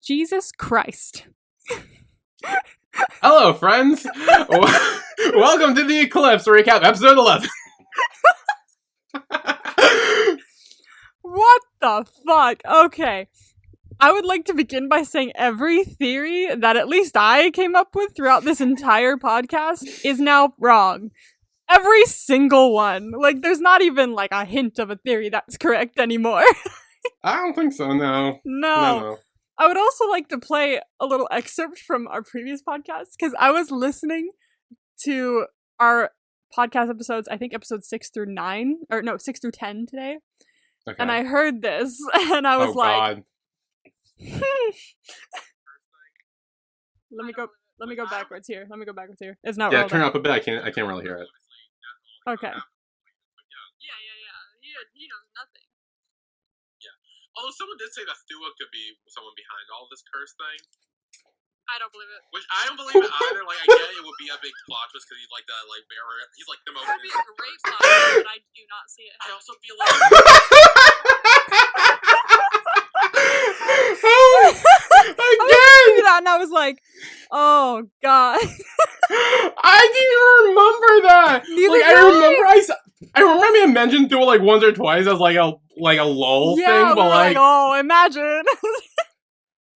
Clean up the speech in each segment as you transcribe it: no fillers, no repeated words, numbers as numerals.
Jesus Christ. Hello, friends. Welcome to the Eclipse recap, episode 11. What the fuck? Okay. I would like to begin by saying every theory that at least I came up with throughout this entire podcast is now wrong. Every single one. Like, there's not even, like, a hint of a theory that's correct anymore. I don't think so, no. No. I would also like to play a little excerpt from our previous podcast, because I was listening to our podcast episodes, I think episodes 6 through 10 today. Okay. And I heard this, and I was God. Let me go backwards here. It's not relevant. Turn it up a bit. I can't really hear it. Okay. Yeah. He knows nothing. Yeah. Although someone did say that Thua could be someone behind all this curse thing. I don't believe it. Which I don't believe it either. Like, I get it would be a big plot twist because he's like that, like, barrier. He's like the most. It would be a great plot twist, but I do not see it. I also feel like. Again! That and I was like, oh god. I didn't remember that. Neither I remember me mentioned Thua like once or twice as like a lull thing, but like oh, imagine.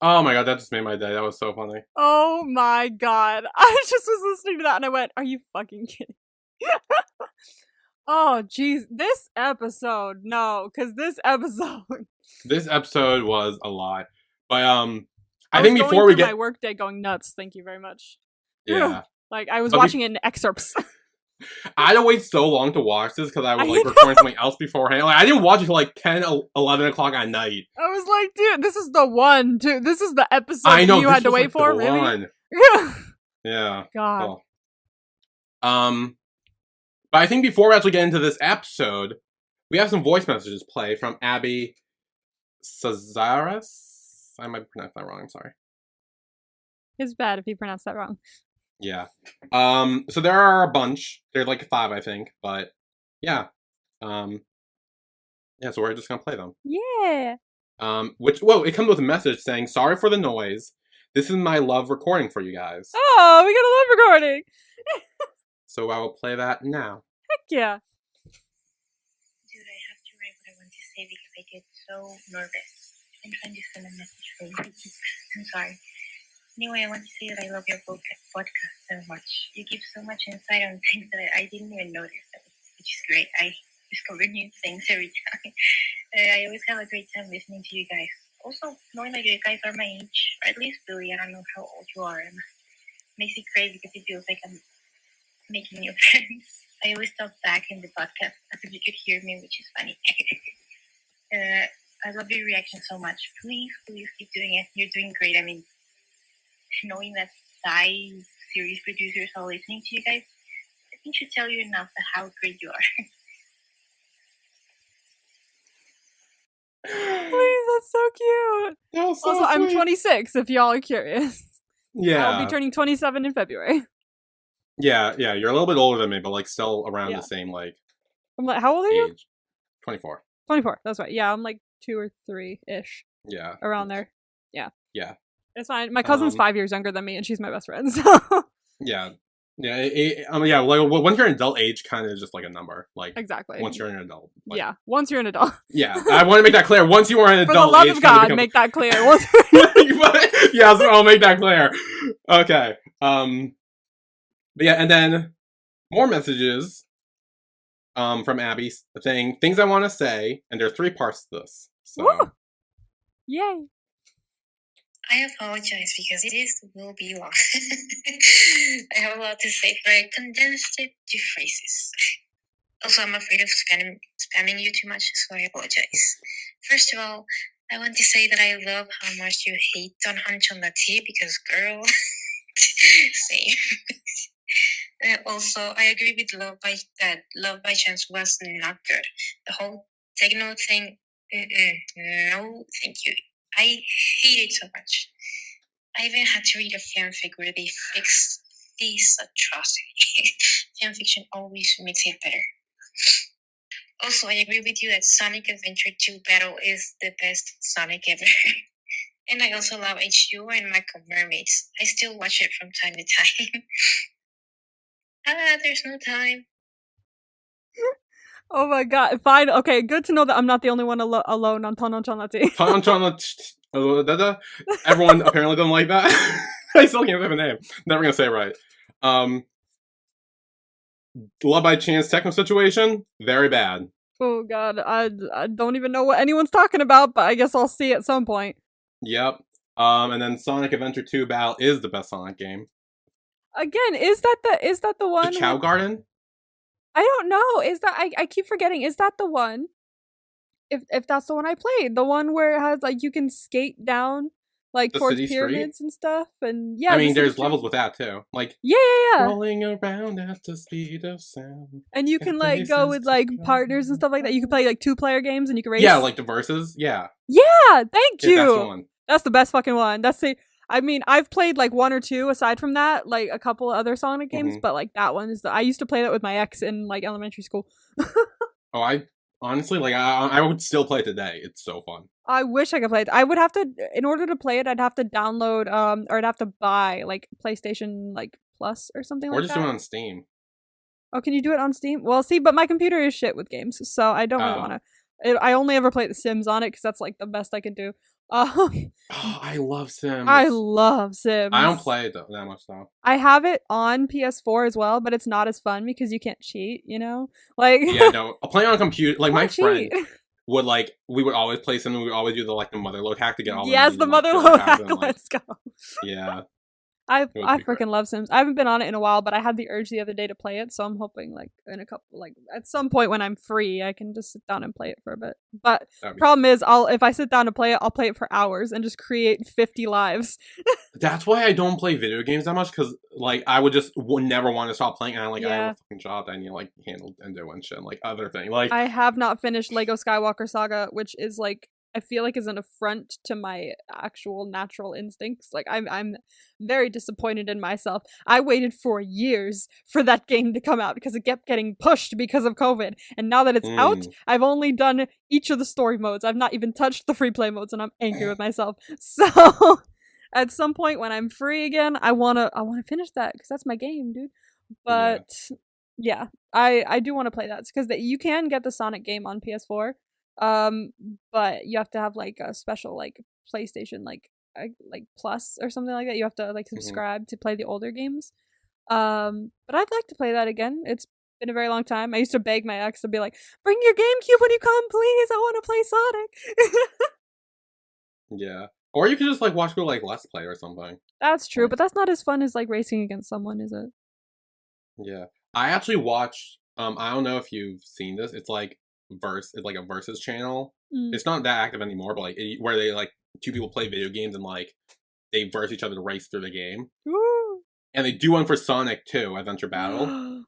Oh my god, that just made my day. That was so funny. Oh my god. I just was listening to that and I went, are you fucking kidding? Oh jeez, this episode was a lot. But I think before we get my workday going nuts, thank you very much. Yeah. Like I was watching it in excerpts. I had to wait so long to watch this because I was like recording something else beforehand. Like I didn't watch it till like 10, 11 o'clock at night. I was like, dude, this is the one, dude. This is the episode I know, you had to wait for, really? One. Yeah. God. Cool. But I think before we actually get into this episode, we have some voice messages play from Abby Cazares. I might pronounce that wrong, I'm sorry. It's bad if you pronounce that wrong. Yeah. So there are a bunch. There's like 5, I think. But yeah. So we're just gonna play them. Yeah. It comes with a message saying, "Sorry for the noise. This is my love recording for you guys." Oh, we got a love recording. So I will play that now. Heck yeah. Dude, I have to write what I want to say because I get so nervous. I'm trying to send a message for you. I'm sorry. Anyway, I want to say that I love your podcast so much. You give so much insight on things that I didn't even notice, which is great. I discover new things every time. I always have a great time listening to you guys. Also, knowing that you guys are my age, or at least Billy, I don't know how old you are, and makes it great because it feels like I'm making new friends. I always talk back in the podcast as if you could hear me, which is funny. I love your reaction so much. Please keep doing it. You're doing great. I mean, knowing that series producers are listening to you guys, I think should tell you enough of how great you are. Please, that's so cute. That was so also, sweet. I'm 26, if y'all are curious. Yeah. I'll be turning 27 in February. Yeah, you're a little bit older than me, but like still around the same like I'm like, how old are you? 24. 24, that's right. Yeah, I'm like 2 or 3-ish. Yeah. Around there. Yeah. Yeah. It's fine. My cousin's 5 years younger than me, and she's my best friend, so... Yeah. Yeah, like, once you're an adult, age kind of is just like a number. Like, exactly. Once you're an adult. Like, yeah, once you're an adult. Yeah, I want to make that clear. Once you are an adult, For the love of God, make that clear. Yeah, so I'll make that clear. Okay. But yeah, and then more messages from Abby saying things I want to say, and there are 3 parts to this. So. Woo! Yay. I apologize because this will be long. I have a lot to say, but I condensed it to phrases. Also, I'm afraid of spamming you too much, so I apologize. First of all, I want to say that I love how much you hate on Hunch on that tea because, girl, same. Also, I agree with Love by Chance was not good. The whole techno thing, no, thank you. I hate it so much. I even had to read a fanfic where they fixed this atrocity. Fanfiction always makes it better. Also, I agree with you that Sonic Adventure 2 Battle is the best Sonic ever. And I also love H2O and Michael Mermaids. I still watch it from time to time. There's no time. Oh my god. Fine. Okay, good to know that I'm not the only one alone on Tononchanati. Everyone apparently doesn't like that. I still can't have a name. Never gonna say it right. Love by Chance techno situation, very bad. Oh god, I don't even know what anyone's talking about, but I guess I'll see at some point. Yep. And then Sonic Adventure 2 Battle is the best Sonic game. Again, is that the one? The Chow Garden? I don't know. Is that I keep forgetting. Is that the one? If that's the one I played, the one where it has like you can skate down like The towards city pyramids street? and stuff, and yeah. I mean, the there's city levels street. with that too. Like Yeah. rolling around at the speed of sound. And you can like go with like partners and stuff like that. You can play like 2-player games and you can race. Yeah, like the verses. Yeah. Yeah, thank you. Yeah, that's the one. That's the best fucking one. I mean, I've played like 1 or 2 aside from that, like a couple other Sonic games, but like that one is I used to play that with my ex in like elementary school. Oh, I honestly like I would still play it today. It's so fun. I wish I could play it. I would have to, in order to play it, I'd have to download or I'd have to buy like PlayStation like Plus or something Or like just that. do it on Steam. Oh, can you do it on Steam? Well, see, but my computer is shit with games, so I don't really want to. I only ever play The Sims on it because that's like the best I could do. Oh, I love Sims. I love Sims. I don't play it that much though. I have it on PS4 as well, but it's not as fun because you can't cheat, you know? Like Yeah, no. Playing on a computer, like my cheat. friend would like we would always play Sims. We would always do the motherload hack to get all. Yes, the like, motherload hack. and, like, Let's go. Yeah. I be freaking great. love Sims. I haven't been on it in a while, but I had the urge the other day to play it, so I'm hoping like in a couple like at some point when I'm free, I can just sit down and play it for a bit. But problem is, if I sit down to play it, I'll play it for hours and just create 50 lives. That's why I don't play video games that much because like I would never want to stop playing, and I have a fucking job that I need to like handle and do and shit, and, like other thing. Like I have not finished Lego Skywalker Saga, which is like I feel like is an affront to my actual natural instincts. Like I'm very disappointed in myself. I waited for years for that game to come out because it kept getting pushed because of COVID. And now that it's out, I've only done each of the story modes. I've not even touched the free play modes, and I'm angry with myself. So at some point when I'm free again, I wanna finish that because that's my game, dude. But yeah, I do want to play that because you can get the Sonic game on PS4. But you have to have like a special like PlayStation like Plus or something like that. You have to like subscribe to play the older games. But I'd like to play that again. It's been a very long time. I used to beg my ex to be like, "Bring your GameCube when you come, please. I want to play Sonic." Yeah. Or you could just like watch people like Let's Play or something. That's true, but that's not as fun as like racing against someone, is it? Yeah. I actually watched I don't know if you've seen this. It's like it's like a versus channel. It's not that active anymore, but like where they like 2 people play video games and like they verse each other to race through the game. Woo! And they do one for Sonic 2 Adventure Battle.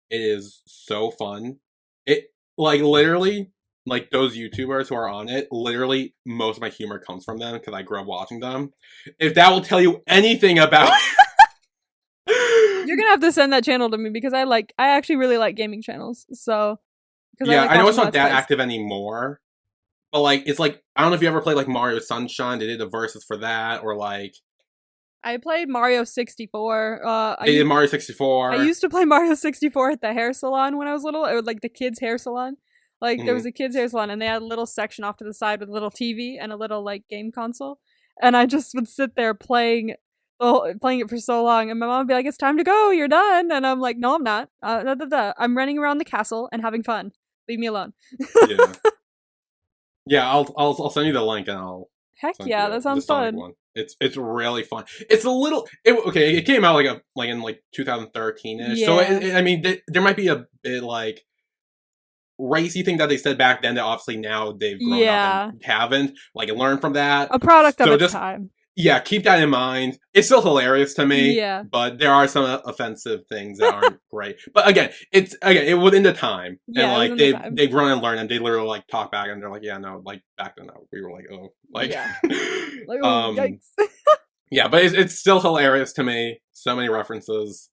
It is so fun. It like literally like those YouTubers who are on it, literally most of my humor comes from them because I grew up watching them. If that will tell you anything about You're gonna have to send that channel to me because I actually really like gaming channels. So yeah, I know it's not that active anymore, but like it's like I don't know if you ever played like Mario Sunshine. They did the verses for that, or like I played Mario 64. They did Mario 64. I used to play Mario 64 at the hair salon when I was little. It was like the kids' hair salon. Like there was a kids' hair salon, and they had a little section off to the side with a little TV and a little like game console. And I just would sit there playing it for so long, and my mom would be like, "It's time to go. You're done." And I'm like, "No, I'm not. I'm running around the castle and having fun. Leave me alone." Yeah. I'll send you the link, and I'll. Heck yeah, that sounds fun. One. It's really fun. It's a little it came out like in 2013ish. Yeah. So I mean there might be a bit like racy thing that they said back then that obviously now they've grown up and haven't like learned from that. A product of its time. Yeah, keep that in mind. It's still hilarious to me. Yeah. But there are some offensive things that aren't great. But again, it within the time. Yeah, and like they've grown and learned, and they literally like talk back and they're like, yeah, no, like back then we were like, oh, like yeah. Like, oh, yikes. Yeah, but it's still hilarious to me. So many references.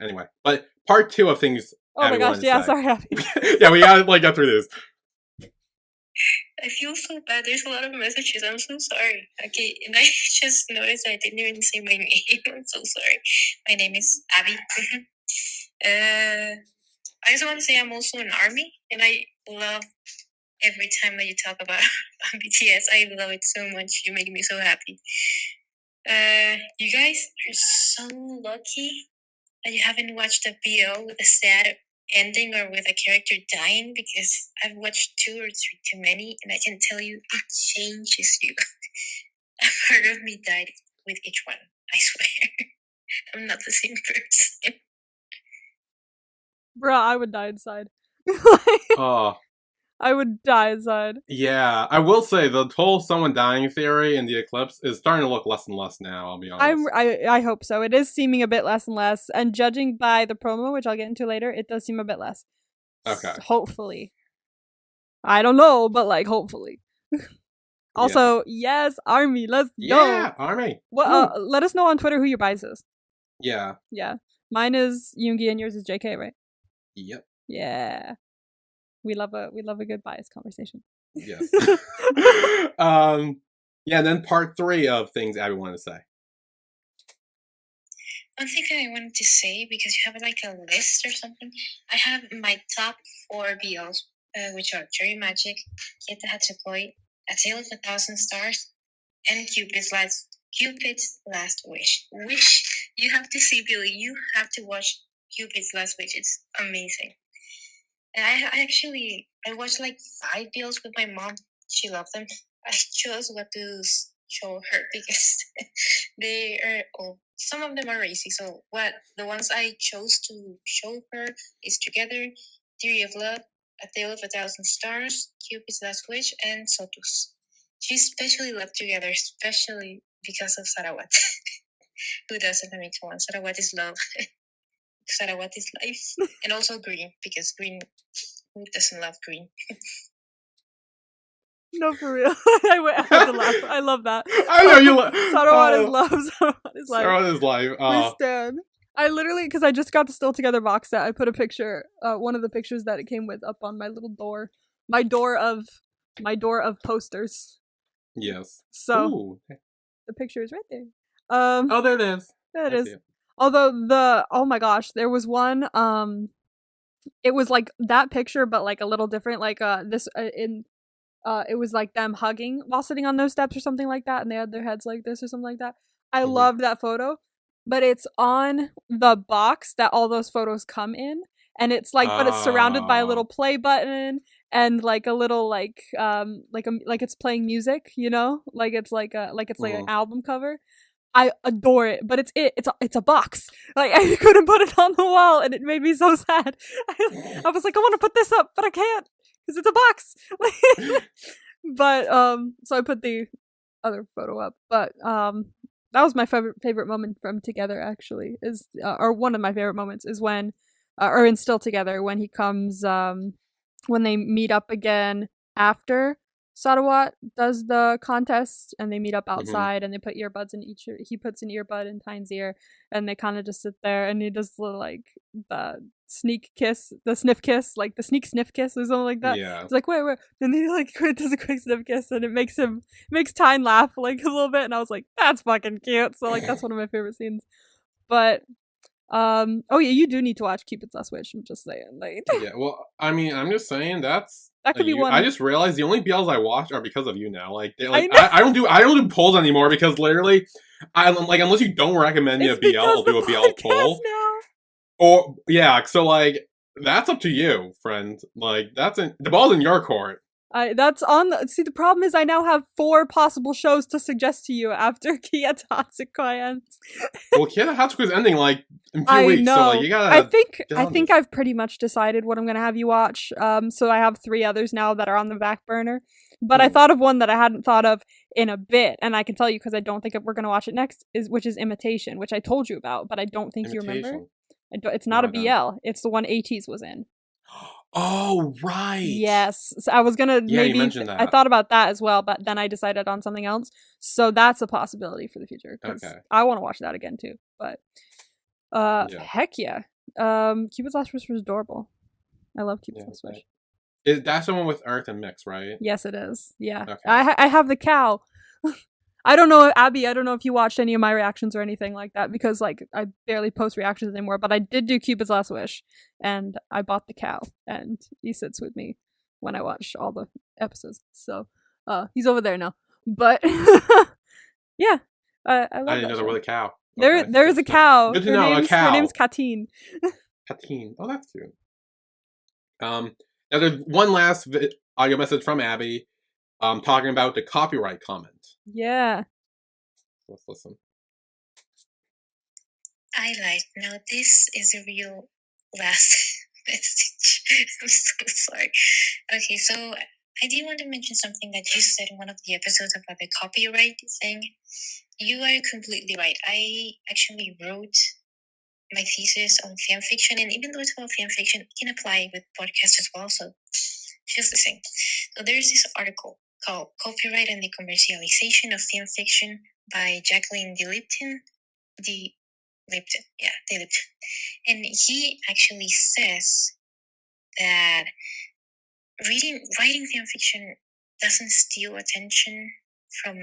Anyway, but part 2 of things. Oh my gosh, yeah, sorry, Abby. Yeah, we gotta like get through this. I feel so bad. There's a lot of messages. I'm so sorry. Okay, and I just noticed I didn't even say my name. I'm so sorry. My name is Abby. I just want to say I'm also an ARMY, and I love every time that you talk about BTS. I love it so much. You make me so happy. You guys are so lucky that you haven't watched a BL with a sad ending or with a character dying, because I've watched 2 or 3 too many, and I can tell you it changes you. A part of me died with each one. I swear. I'm not the same person. Bruh, I would die inside. Oh, I would die inside. yeah. I will say the whole someone dying theory in the Eclipse is starting to look less and less now, I'll be honest. I hope so. It is seeming a bit less and less, and judging by the promo, which I'll get into later, it does seem a bit less. Okay. Hopefully. I don't know, but like hopefully. Also, yes, ARMY, let's go. Yeah, ARMY. Well, let us know on Twitter who your bias is. Yeah. Yeah. Mine is Yoongi and yours is JK, right? Yep. Yeah. We love a good bias conversation. Yes. Yeah, and then part 3 of things Abby wanted to say. One thing that I wanted to say, because you have like a list or something, I have my top 4 BLs, which are Cherry Magic, Kita Hatsukoi, A Tale of 1,000 Stars, and Cupid's Last Wish. Which you have to see, Billy. You have to watch Cupid's Last Wish. It's amazing. And I watched like 5 BLs with my mom. She loved them. I chose what to show her because they are some of them are racy. So the ones I chose to show her is Together, Theory of Love, A Tale of 1,000 Stars, Cupid's Last Wish, and Sotus. She especially loved Together, especially because of Sarawat. Who doesn't? I mean, come on, Sarawat is love. Sarawat is life. And also Green, because Green, who doesn't love Green? No, for real. I have to laugh. I love that. I know you Sarawat is love. Sarawat is life. Sarawat is life. We stand. I literally, because I just got the Still Together box set, I put a picture, one of the pictures that it came with up on my little door. My door of posters. Yes. So, Ooh. the picture is right there. Oh, there it is. There it is. Although oh my gosh, there was one, it was like that picture, but like a little different, like, it was like them hugging while sitting on those steps or something like that, and they had their heads like this or something like that. I loved that photo, but it's on the box that all those photos come in, and it's like, but it's surrounded by a little play button and like a little like it's playing music, you know, like it's like an album cover. I adore it, but it's a box. Like, I couldn't put it on the wall, and it made me so sad. I was like, I want to put this up, but I can't because it's a box. But so I put the other photo up. But that was my favorite moment from Together. Actually, is or one of my favorite moments is when, or in Still Together, when he comes, when they meet up again after Sarawat does the contest, and they meet up outside, and they put earbuds in he puts an earbud in Tyne's ear, and they kind of just sit there, and he does the like the sneak kiss, the sniff kiss, like the sneak sniff kiss or something like that. Yeah. It's like, wait, and he like does a quick sniff kiss, and it makes Tyne laugh like a little bit, and I was like, that's fucking cute. So like that's one of my favorite scenes. But oh yeah, you do need to watch Cupid's Last Wish. I'm just saying, like. Yeah, well, I mean, I'm just saying that could be one. I just realized the only BLs I watch are because of you now. Like, I don't do polls anymore because literally, unless you don't recommend me a BL, I'll do a BL poll. Now. Or yeah, so like that's up to you, friend. Like the ball's in your court. See, the problem is I now have 4 possible shows to suggest to you after Kia Tatsukoi ends. Well, Kia Hatsuko's ending like in a few weeks, know. so like you gotta. I think I've pretty much decided what I'm gonna have you watch. So I have 3 others now that are on the back burner. But I thought of one that I hadn't thought of in a bit, and I can tell you because I don't think we're gonna watch it next, which is Imitation, which I told you about, but I don't think you remember. It's not a BL. It's the one ATEEZ was in. Oh, right. Yes. So I was gonna you mentioned that. I thought about that as well, but then I decided on something else. So that's a possibility for the future. Okay. I want to watch that again too. But heck yeah. Cupid's Last Wish was adorable. I love Cupid's Last Wish. That's the one with Earth and Mix, right? Yes, it is. Yeah. Okay. I have the cow. I don't know, Abby, I don't know if you watched any of my reactions or anything like that, because, like, I barely post reactions anymore, but I did do Cupid's Last Wish, and I bought the cow, and he sits with me when I watch all the episodes. So, he's over there now. But, yeah, I love I didn't that know there show. was a cow. There is a cow. Good to know, a cow. Her name's Katine. Katine. Oh, that's cute. Now there's one last audio message from Abby, talking about the copyright comment. Yeah. Let's listen. I lied. Now this is a real last message. I'm so sorry. Okay, so I do want to mention something that you said in one of the episodes about the copyright thing. You are completely right. I actually wrote my thesis on fanfiction, and even though it's about fanfiction, it can apply with podcasts as well. So just the same. So there's this article called "Copyright and the Commercialization of Fanfiction" by Jacqueline DeLipton. DeLipton. And he actually says that writing fanfiction doesn't steal attention from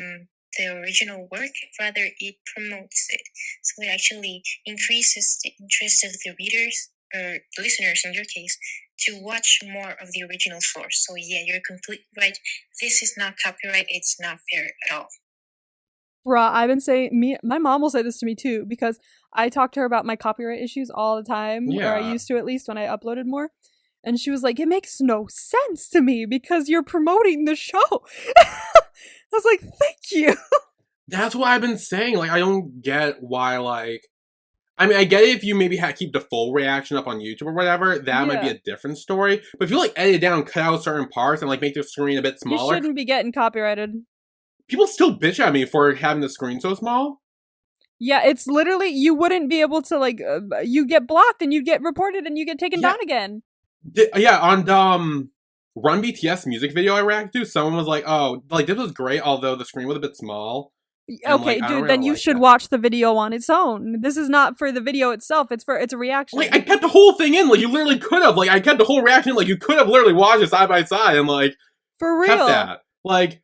the original work, rather it promotes it. So it actually increases the interest of the readers, or listeners in your case, to watch more of the original source. So yeah, you're completely right. This is not copyright, it's not fair at all. Bruh, I've been saying, my mom will say this to me too, because I talk to her about my copyright issues all the time, or I Yeah. used to, at least when I uploaded more. And she was like, it makes no sense to me because you're promoting the show. I was like, thank you. That's what I've been saying. Like, I don't get why, like... I mean, I get it if you maybe keep the full reaction up on YouTube or whatever. That might be Yeah. a different story. But if you, like, edit down, cut out certain parts, and, like, make the screen a bit You smaller... shouldn't be getting copyrighted. People still bitch at me for having the screen so small. Yeah, it's literally, you wouldn't be able to, like, you get blocked and you get reported and you get taken down again. Yeah, on the Run BTS music video I reacted to, someone was like, oh, like, this was great, although the screen was a bit small. And, Okay, like, I don't dude, really then you like should that. watch the video on its own. This is not for the video itself, it's a reaction. Like, I kept the whole thing in, like, you literally could have. Like, I kept the whole reaction, like, you could have literally watched it side by side and, like, For real. kept that. Like,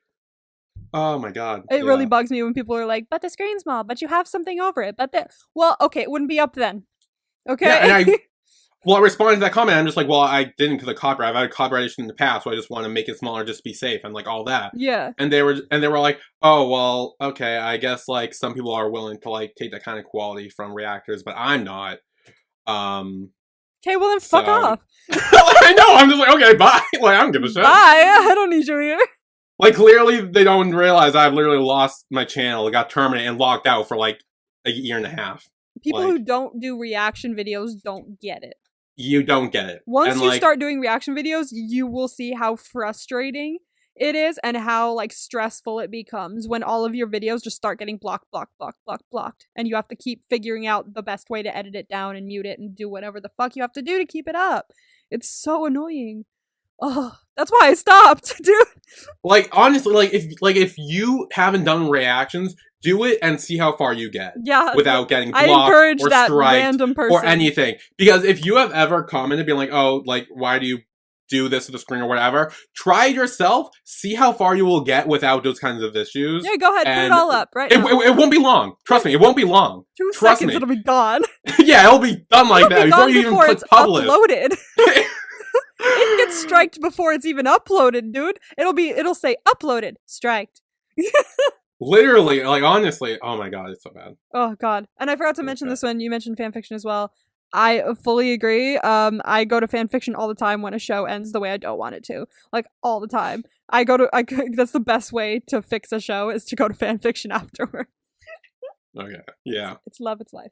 oh my god. It really bugs me when people are like, but the screen's small, but you have something over it, but well, okay, it wouldn't be up then. Okay? Yeah, and I responded to that comment, I'm just like, well, I didn't because of copyright. I've had a copyright issue in the past, so I just want to make it smaller just to be safe and, like, all that. Yeah. And they were like, oh, well, okay, I guess, like, some people are willing to, like, take that kind of quality from reactors, but I'm not. Okay, well then fuck off. I know, I'm just like, okay, bye. Like, I don't give a shit. Bye, I don't need you here. Like, clearly, they don't realize I've literally lost my channel, got terminated, and locked out for, like, a year and a half. People like, who don't do reaction videos don't get it. You don't get it. Once and, you like, start doing reaction videos, you will see how frustrating it is and how, like, stressful it becomes when all of your videos just start getting blocked. And you have to keep figuring out the best way to edit it down and mute it and do whatever the fuck you have to do to keep it up. It's so annoying. Oh, that's why I stopped, dude. Like, honestly, if you haven't done reactions, do it and see how far you get. Yeah. Without getting I blocked encourage or that striked random person. or anything. Because if you have ever commented being like, oh, like, why do you do this to the screen or whatever, try it yourself, see how far you will get without those kinds of issues. Yeah, go ahead, put it all up, right? It won't be long. Trust me, it won't be long. 2 Trust seconds, me. it'll be gone. Yeah, it'll be done like that before you even click publish. Uploaded. It gets striked before it's even uploaded, dude. It'll say uploaded, striked. Literally, like, honestly, oh my god, it's so bad. Oh god. And I forgot to mention this one. You mentioned fanfiction as well. I fully agree. I go to fanfiction all the time when a show ends the way I don't want it to. Like, all the time. That's the best way to fix a show, is to go to fanfiction afterwards. Okay, yeah. It's love, it's life.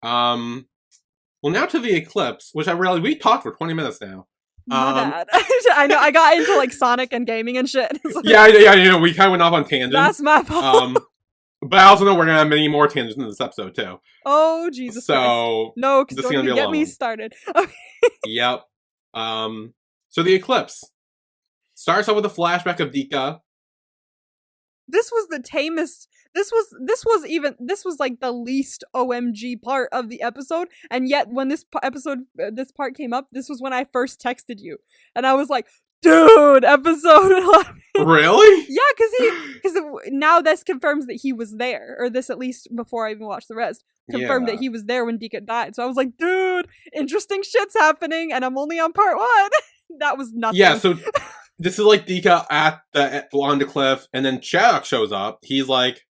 Well, now to the Eclipse, which I realized we talked for 20 minutes now. My bad. I know, I got into, like, Sonic and gaming and shit. Like, yeah, you know, we kind of went off on tangents. that's my fault. But I also know we're gonna have many more tangents in this episode, too. Oh, Jesus Christ. So, No, because this is don't gonna even be a get long me one. started. Okay. Yep. So the Eclipse starts off with a flashback of Dika this was the tamest. This was like the least OMG part of the episode, and yet when this this part came up, this was when I first texted you, and I was like, dude, episode 11. Really? Yeah, because now this confirms that he was there, or this at least before I even watched the rest confirmed that he was there when Dika died. So I was like, dude, interesting shit's happening, and I'm only on part 1. That was nothing. Yeah, so this is like Dika on the cliff, and then Chaddock shows up. He's like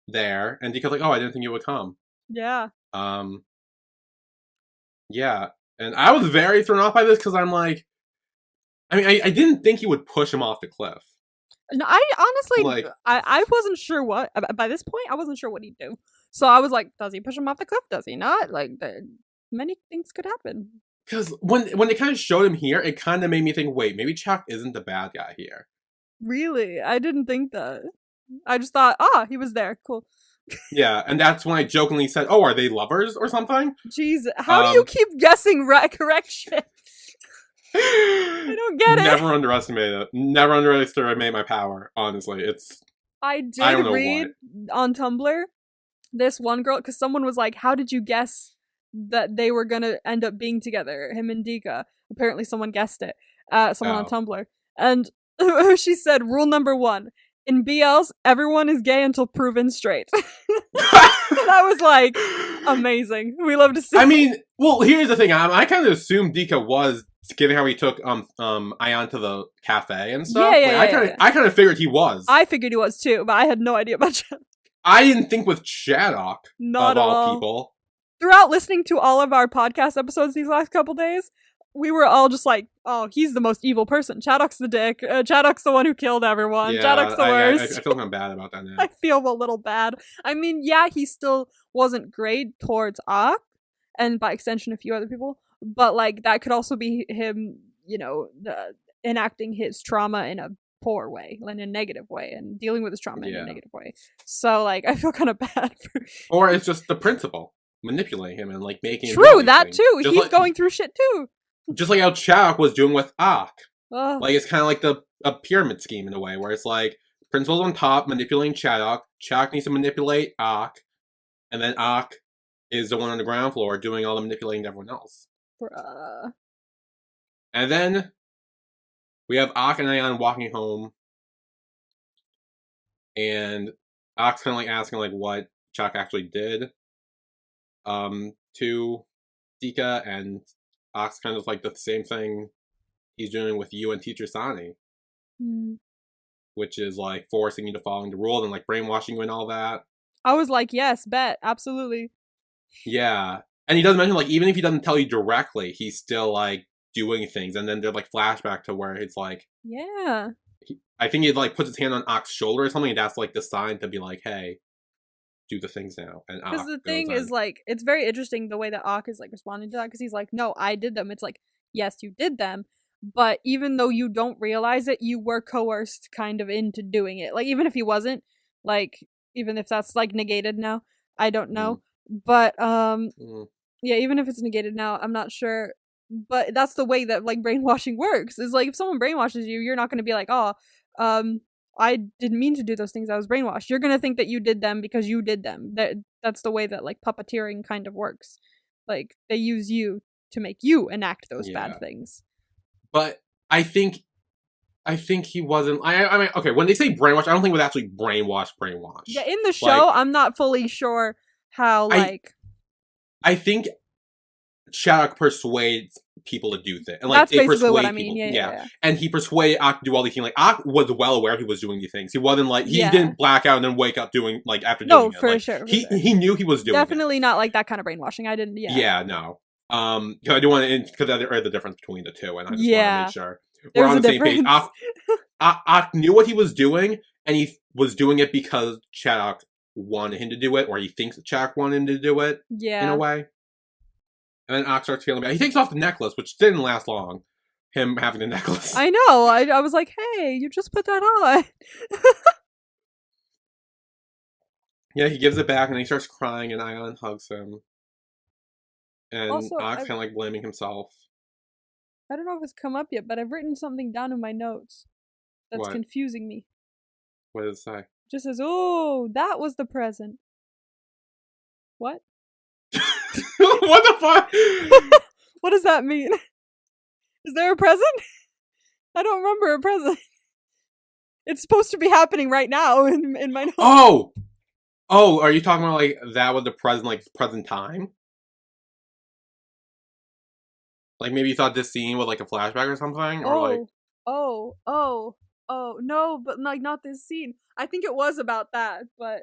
there, and Dika's like, "Oh, I didn't think you would come." Yeah. Yeah, and I was very thrown off by this because I'm like, I mean, I didn't think he would push him off the cliff. No, I honestly, Like- I wasn't sure what, by this point, I wasn't sure what he'd do. So I was like, does he push him off the cliff? Does he not? Like, many things could happen. Because when they kind of showed him here, it kind of made me think, wait, maybe Chuck isn't the bad guy here. Really? I didn't think that. I just thought, he was there. Cool. Yeah, and that's when I jokingly said, "Oh, are they lovers or something?" Jeez, how do you keep guessing correct shit? I don't get it. Never underestimate it. Never underestimate my power. Honestly, I I don't know read on Tumblr this one girl, because someone was like, how did you guess that they were gonna end up being together, him and Dika? Apparently someone guessed it. Someone on Tumblr. And she said, rule number 1, in BLs, everyone is gay until proven straight. And I was like, amazing. We love to see I mean, well, here's the thing. I kind of assumed Dika was, given how he took Ion to the cafe and stuff. I kind of figured he was. I figured he was too, but I had no idea about Chaddock. I didn't think with Chaddock, Not of at all all. people. Throughout listening to all of our podcast episodes these last couple days, we were all just like, oh, he's the most evil person. Chaddock's the dick. Chaddock's the one who killed everyone. Yeah, Chaddock's the worst. I feel kind of bad about that now. I feel a little bad. I mean, yeah, he still wasn't great towards Ak, and by extension a few other people, but like that could also be him, enacting his trauma in a poor way, in a negative way, and dealing with his trauma in a negative way. So like, I feel kind of bad for. Or it's just the principal manipulating him and like making. True, that too. Just He's going through shit too. Just like how Chaddock was doing with Ak. Ugh. Like, it's kind of like a pyramid scheme in a way, where it's like, principal's on top, manipulating Chaddock needs to manipulate Ak, and then Ak is the one on the ground floor doing all the manipulating to everyone else. Bruh. And then we have Ak and Ion walking home, and Ak's kind of like asking like what Chuck actually did to Dika, and Ak's kind of like the same thing he's doing with you and Teacher Sani. Which is like forcing you to follow the rules and like brainwashing you and all that. I was like, yes, bet, absolutely. Yeah. And he does mention like, even if he doesn't tell you directly, he's still like doing things. And then they're like flashback to where it's like, yeah. I think he like puts his hand on Ak's shoulder or something, and that's like the sign to be like, hey, do the things now. And because the thing is like, it's very interesting the way that Ak is like responding to that, because he's like, no, I did them. It's like, yes, you did them, but even though you don't realize it, you were coerced kind of into doing it. Like, even if he wasn't, like, even if that's like negated now, I don't know. But yeah, even if it's negated now, I'm not sure. But that's the way that like brainwashing works. Is like, if someone brainwashes you, you're not going to be like, oh, I didn't mean to do those things. I was brainwashed. You're going to think that you did them because you did them. That's the way that like puppeteering kind of works. Like, they use you to make you enact those bad things. But I think he wasn't. I mean, okay, when they say brainwash, I don't think it was actually brainwash. Yeah, in the show, like, I'm not fully sure how, like... I think Chaddock persuades people to do things. And, like, that's they basically what I mean. Yeah. And he persuaded Ak to do all these things. Like, Ak was well aware he was doing these things. He wasn't like, he didn't black out and then wake up doing, like, after doing it. No, for like, sure. He knew he was doing Definitely not like that kind of brainwashing. I didn't, Yeah, no. Because I do want to, because there is the difference between the two, and I just want to make sure we're on the same page. Ak knew what he was doing, and he was doing it because Chaddock wanted him to do it, or he thinks that Chaddock wanted him to do it, in a way. And then Ak starts feeling bad. He takes off the necklace, which didn't last long, him having the necklace. I know, I was like, hey, you just put that on. Yeah, he gives it back, and he starts crying, and Ion hugs him. And Also, Ak's kind of like blaming himself. I don't know if it's come up yet, but I've written something down in my notes that's confusing me. What does it say? Just says, "Oh, that was the present." What? What the fuck? What does that mean? Is there a present? I don't remember a present. It's supposed to be happening right now in my notes. Oh! Oh, are you talking about, like, that was the present, like, present time? Like, maybe you thought this scene was, like, a flashback or something? Or, like... Oh, no, but, like, not this scene. I think it was about that, but...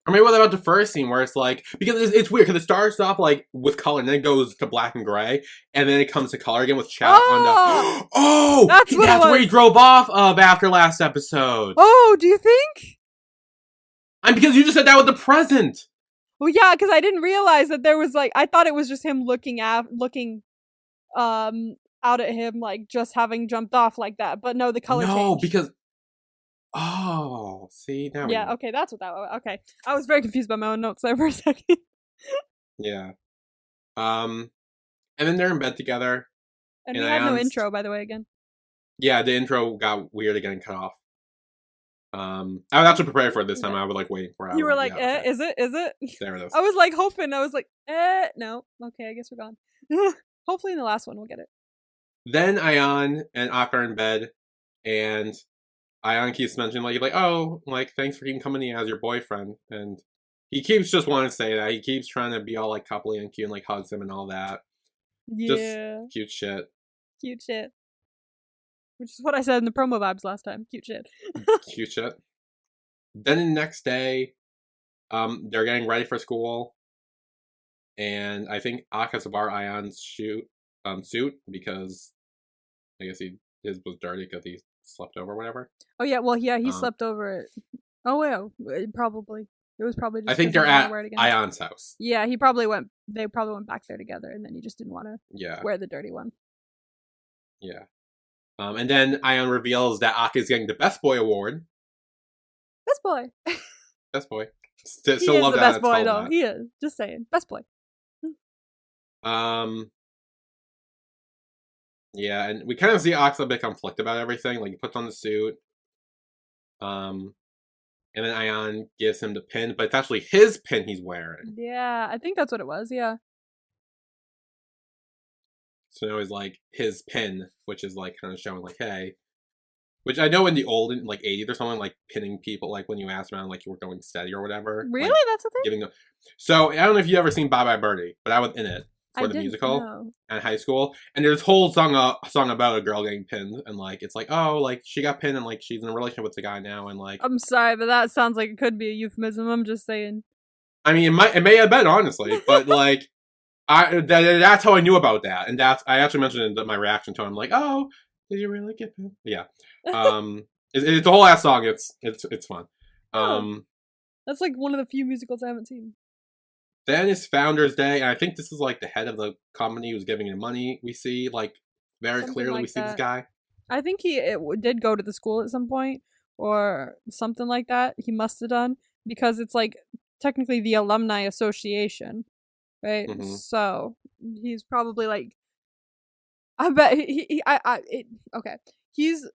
Or maybe what about the first scene where it's, like... Because it's weird, because it starts off, like, with color, and then it goes to black and gray, and then it comes to color again with chat on the... Oh! That's what it was. where he drove off of after last episode! Oh, do you think? Because you just said that was the present! Well, yeah, because I didn't realize that there was, like... I thought it was just him looking out at him, like, just having jumped off like that. But no, the color changed. No, because... Oh, see, now we know. Okay, that's what that was. Okay. I was very confused by my own notes there for a second. Yeah. And then they're in bed together. And we had no intro, by the way, again. Yeah, the intro got weird again, cut off. I was actually prepared for it this time. I was, like, waiting for it. You were like, yeah, okay. Is it? There it is. I was, like, hoping. I was like, no. Okay, I guess we're gone. Hopefully in the last one we'll get it. Then Ayan and Ak are in bed, and Ayan keeps mentioning, like, oh, like, thanks for keeping company as your boyfriend. And he keeps just wanting to say that. He keeps trying to be all, like, coupley and cute and, like, hugs him and all that. Yeah. Just cute shit. Cute shit. Which is what I said in the promo vibes last time. Cute shit. Cute shit. Then the next day, they're getting ready for school. And I think Ak has to borrow Ayan's suit because I guess his was dirty because he slept over or whatever. Oh yeah, well yeah, he slept over it. Oh well, probably. It was probably just I think they're at Ayan's house. Yeah, they probably went back there together and then he just didn't want to wear the dirty one. Yeah. And then Ayan reveals that Ak is getting the Best Boy award. Best boy. Best boy. He is the best boy though. He is. Just saying. Best boy. Yeah, and we kind of see Ak's a bit conflicted about everything. Like, he puts on the suit. And then Ayan gives him the pin, but it's actually his pin he's wearing. Yeah, I think that's what it was, yeah. So now he's like, his pin, which is like kind of showing like, hey. Which I know in the old, like 80s or something, like pinning people, like when you asked around, like you were going steady or whatever. Really? Like, that's a thing? So, I don't know if you've ever seen Bye Bye Birdie, but I was in it for the musical at high school. And there's a whole song about a girl getting pinned. And like, it's like, oh, like she got pinned and like she's in a relationship with the guy now. And like. I'm sorry, but that sounds like it could be a euphemism. I'm just saying. I mean, it may have been, honestly. But like, that's how I knew about that. And I actually mentioned in my reaction to it. I'm like, oh, did you really get pinned? Yeah. It's a whole ass song. It's fun. That's like one of the few musicals I haven't seen. Then it's Founders Day, and I think this is like the head of the company who's giving him money. We see like very something clearly like we see this guy. I think he did go to the school at some point or something like that. He must have done because it's like technically the alumni association, right? Mm-hmm. So he's probably like, I bet okay. He's,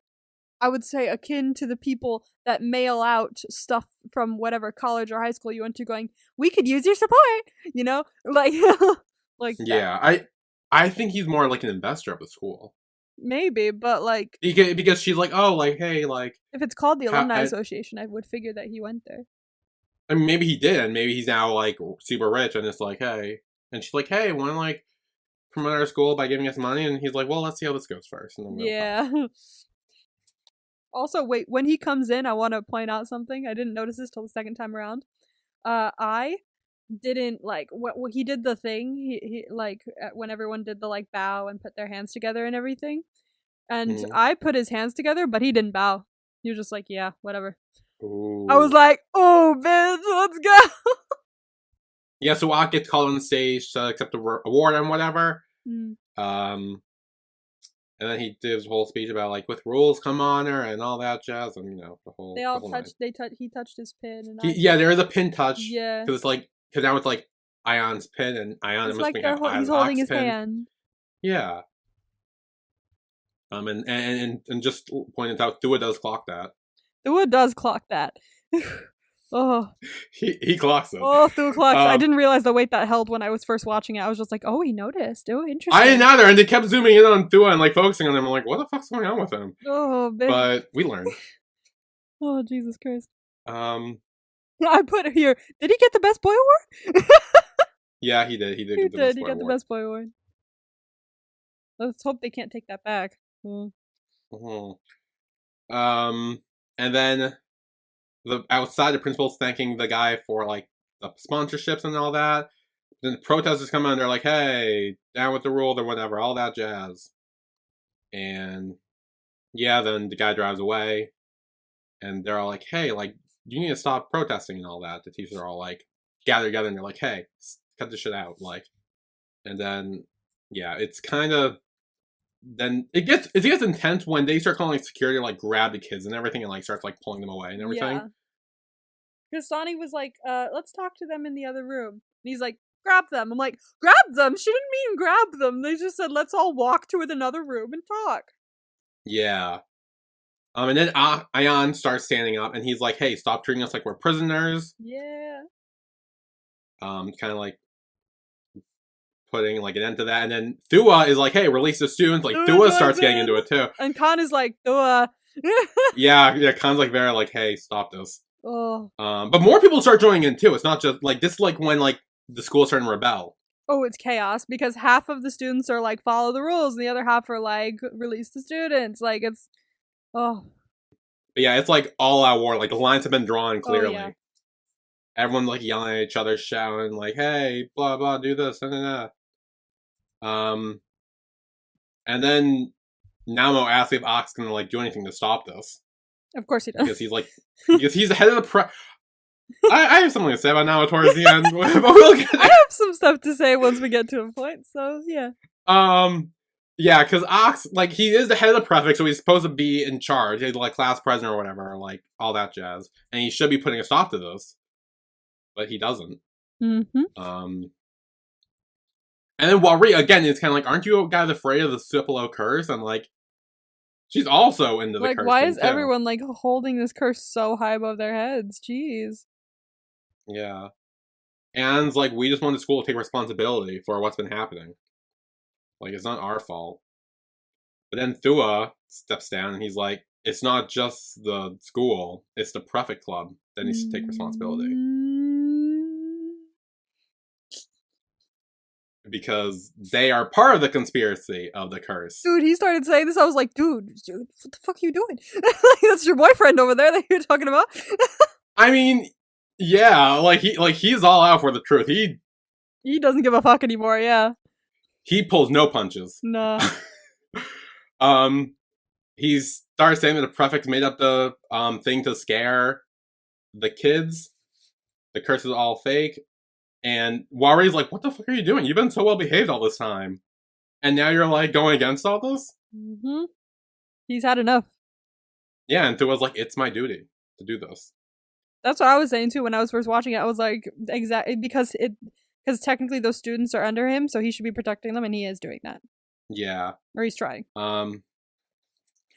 I would say, akin to the people that mail out stuff from whatever college or high school you went to going, we could use your support, you know? Like, like yeah, that. I think he's more like an investor of the school. Maybe, but like... Because she's like, oh, like, hey, like... If it's called the Alumni Association, I would figure that he went there. I mean, maybe he did, and maybe he's now, like, super rich, and it's like, hey... And she's like, hey, want to, like, promote our school by giving us money? And he's like, well, let's see how this goes first. And then yeah. Also, wait, when he comes in, I want to point out something. I didn't notice this till the second time around. I didn't, like, what he did the thing, he like, when everyone did the, like, bow and put their hands together and everything. And I put his hands together, but he didn't bow. He was just like, yeah, whatever. Ooh. I was like, oh, bitch, let's go! Yeah, so Ak gets called on the stage to accept the award and whatever. And then he gives a whole speech about, like, with rules come honor and all that jazz, and, you know, the whole... They all touched, he touched his pin. And yeah, there is a pin touch. Yeah. Because it's like, because now it's like Ayan's pin, and Ayan it's must like be he's holding his hand. Yeah. And just pointed out, Thua does clock that. Thua does clock that. Oh, He clocks it. oh, through clocks. I Um, didn't realize the weight that held when I was first watching it. I was just like, oh, he noticed. Oh, interesting. I didn't either, and they kept zooming in on Thua and like focusing on him. I'm like, what the fuck's going on with him? Oh, babe. But we learned. Oh, Jesus Christ. Um, I put here. Did he get the best boy award? yeah, he did. He did. He Get the did. best He boy got the award. best boy award. Let's hope they can't take that back. Mhm. And then outside the principal's thanking the guy for like the sponsorships and all that. Then the protesters come in, they're like, "Hey, down with the rules or whatever," all that jazz. And yeah, then the guy drives away, and they're all like, "Hey, like, you need to stop protesting and all that." The teachers are all like, gather together, and they're like, "Hey, cut this shit out," like. And then yeah, it's kind of. Then it gets intense when they start calling security to, like, grab the kids and everything and like starts like pulling them away and everything. Yeah. Because Sonny was like, let's talk to them in the other room. And he's like, grab them. I'm like, grab them? She didn't mean grab them. They just said, let's all walk to another room and talk. Yeah. And then Ion starts standing up and he's like, "Hey, stop treating us like we're prisoners." Yeah. Kind of like putting like an end to that. And then Thua is like, "Hey, release the students." Like Thua starts getting into it too. And Khan is like, Yeah, Khan's like very like, "Hey, stop this." oh. But more people start joining in too. It's not just like this. Is like when like the school is starting to rebel. Oh, it's chaos because half of the students are like, follow the rules, and the other half are like, release the students. Like, it's, oh. But yeah, it's like all out war. Like the lines have been drawn clearly. yeah. Everyone's like yelling at each other, shouting like, "Hey, blah blah, do this." And then Namo asks if Ox can like do anything to stop this Of course he does. because he's the head of the I have something to say about Namo towards the end, but we'll get I have some stuff to say once we get to a point, so yeah. Yeah, because Ox, like, he is the head of the prefect, so he's supposed to be in charge. He's like class president or whatever, or like all that jazz, and he should be putting a stop to this, but he doesn't. Mm-hmm. And then Wari again is kind of like, "Aren't you guys afraid of the Cipolo curse?" And like, she's also into the Like, curse. why thing, is too. everyone like holding this curse so high above their heads? Jeez. Yeah. And like, we just want the school to take responsibility for what's been happening. Like, it's not our fault. But then Thua steps down and he's like, "It's not just the school, it's the prefect club that needs to take responsibility." Because they are part of the conspiracy of the curse. Dude, he started saying this. I was like, dude, what the fuck are you doing? Like, that's your boyfriend over there that you're talking about. I mean, yeah, like he's all out for the truth. He doesn't give a fuck anymore, yeah. He pulls no punches. No. He starts saying that the prefect made up the thing to scare the kids. The curse is all fake. And Wari's like, "What the fuck are you doing? You've been so well behaved all this time. And now you're like going against all this?" Mm-hmm. He's had enough. Yeah, and Thua's like, "It's my duty to do this." That's what I was saying too when I was first watching it. I was like, exactly, because technically those students are under him, so he should be protecting them, and he is doing that. Yeah. Or he's trying. And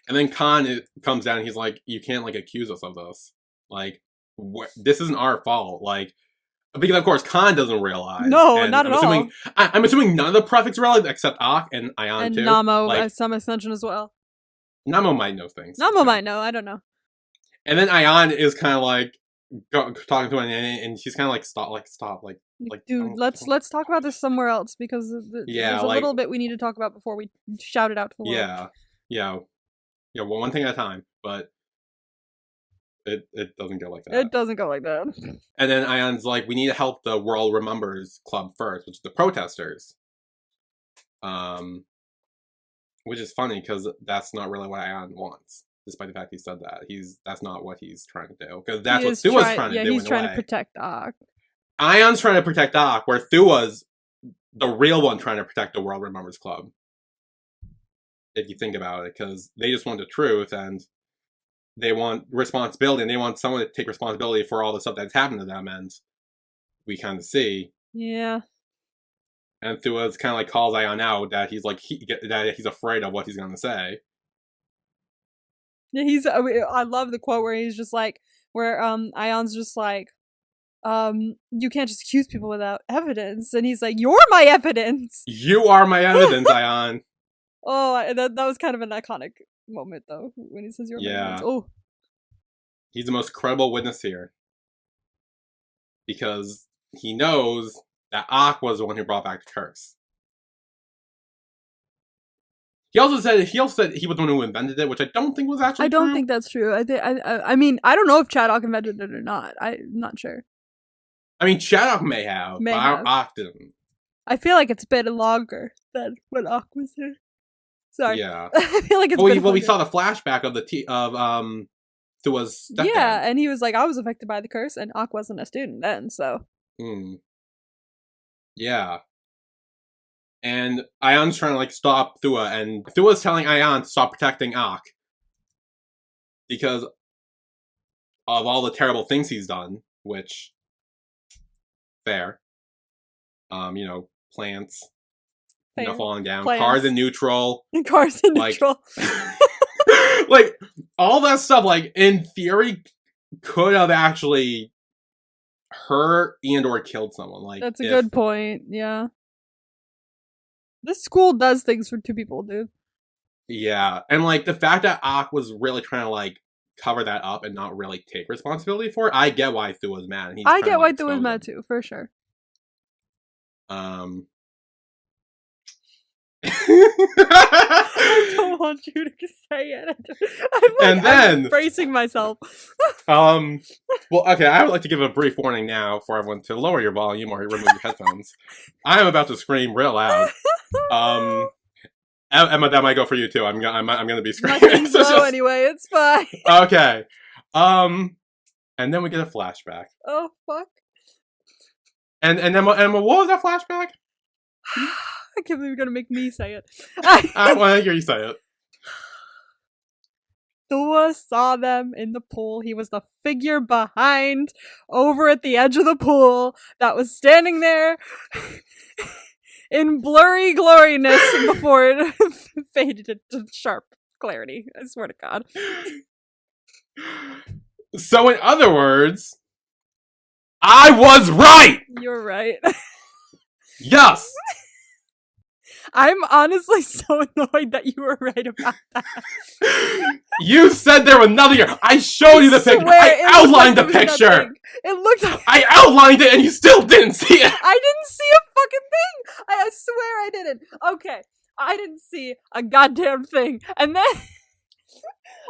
then Khan comes down and he's like, "You can't like accuse us of this. Like, this isn't our fault." Like, because of course Khan doesn't realize. No, and not at all. I'm assuming none of the prefects realize except Ak and Ion And too. Namo, like, some extension as well. Namo might know things. Namo might know. I don't know. And then Ion is kind of like talking to him, and she's kind of like, stop, Dude, let's talk about this somewhere else because there's a little bit we need to talk about before we shout it out to the world. Yeah. Well, one thing at a time, but it doesn't go like that. It doesn't go like that. And then Ion's like, "We need to help the World Remembers Club first, which is the protesters." Which is funny because that's not really what Ion wants, despite the fact he said that. That's not what he's trying to do, because that's what Thua's trying to do. Yeah, he's trying to protect Ak. Ion's trying to protect Ak, where Thua's the real one trying to protect the World Remembers Club. If you think about it, because they just want the truth and they want responsibility, and they want someone to take responsibility for all the stuff that's happened to them, and we kind of see. Yeah. And Thua's kind of like calls Ion out that he's like that he's afraid of what he's going to say. Yeah, I love the quote where he's just like, where Ion's just like, you can't just accuse people without evidence, and he's like, you're my evidence. You are my evidence, Ion. Oh, that was kind of an iconic moment though when he says you're my evidence. Oh, he's the most credible witness here because he knows that Ak was the one who brought back the curse. He also said he was the one who invented it, which I don't think was actually. I don't true. think that's true. I mean, I don't know if Chaddock invented it or not. I'm not sure. I mean, Chaddock may have, but Ak didn't. I feel like it's been longer than when Ak was there. Sorry. Yeah. I feel like it's we saw the flashback of Thua's stepdad. Yeah, and he was like, I was affected by the curse, and Ak wasn't a student then, so. Yeah. And Ion's trying to like stop Thua, and Thua's telling Ion to stop protecting Ak because of all the terrible things he's done, which fair. Plants. Falling down. Plants. Cars in neutral. Cars in neutral. Like, all that stuff, like, in theory, could have actually hurt and or killed someone. Like, that's a good point, yeah. This school does things for two people, dude. Yeah, and, like, the fact that Ak was really trying to, like, cover that up and not really take responsibility for it, I get why Thu was mad. I get why Thu was mad, too, for sure. I don't want you to say it. I'm bracing myself. Well, okay, I would like to give a brief warning now for everyone to lower your volume or remove your headphones. I am about to scream real loud. Emma, that might go for you too. I'm gonna be screaming. So anyway, it's fine. Okay. And then we get a flashback. Oh fuck. And Emma, what was that flashback? I can't believe you're gonna make me say it. I want to hear you say it. Thua saw them in the pool. He was the figure behind, over at the edge of the pool, that was standing there in blurry gloriness before it faded into sharp clarity. I swear to God. So, in other words, I was right! You're right. Yes! I'm honestly so annoyed that you were right about that. You said there was nothing here. I showed you the picture. I outlined the picture. It looked like I outlined it and you still didn't see it. I didn't see a fucking thing. I swear I didn't. Okay. I didn't see a goddamn thing. And then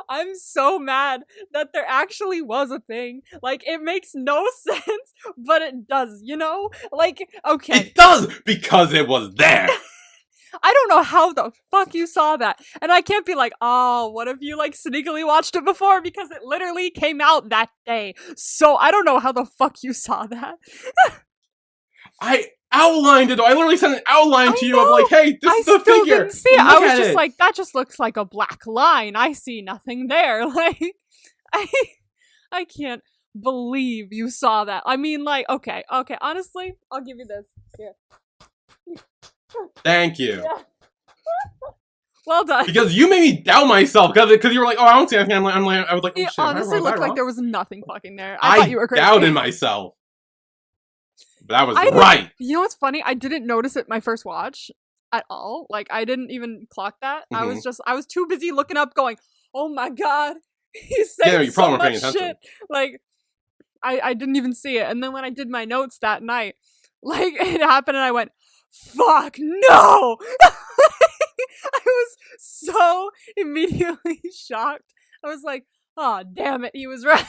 I'm so mad that there actually was a thing. Like, it makes no sense, but it does, you know? Like, okay. It does, because it was there. I don't know how the fuck you saw that. And I can't be like, oh, what if you, like, sneakily watched it before? Because it literally came out that day. So I don't know how the fuck you saw that. I outlined it, though. I literally sent an outline to you of, like, hey, this is the figure. Didn't see it. I was just like, that just looks like a black line. I see nothing there. Like, I can't believe you saw that. I mean, like, okay. Honestly, I'll give you this. Here. Thank you. Yeah. Well done. Because you made me doubt myself, because you were like, oh, I don't see anything. I was like, oh, it shit. Honestly looked like there was nothing fucking there. I thought you were crazy. I doubted myself. But that was right. You know what's funny? I didn't notice it my first watch at all. Like, I didn't even clock that. Mm-hmm. I was too busy looking up going, oh my god, he's saying so much shit. Like, I didn't even see it. And then when I did my notes that night, like, it happened and I went, fuck, no! I was so immediately shocked. I was like, oh, damn it, he was right.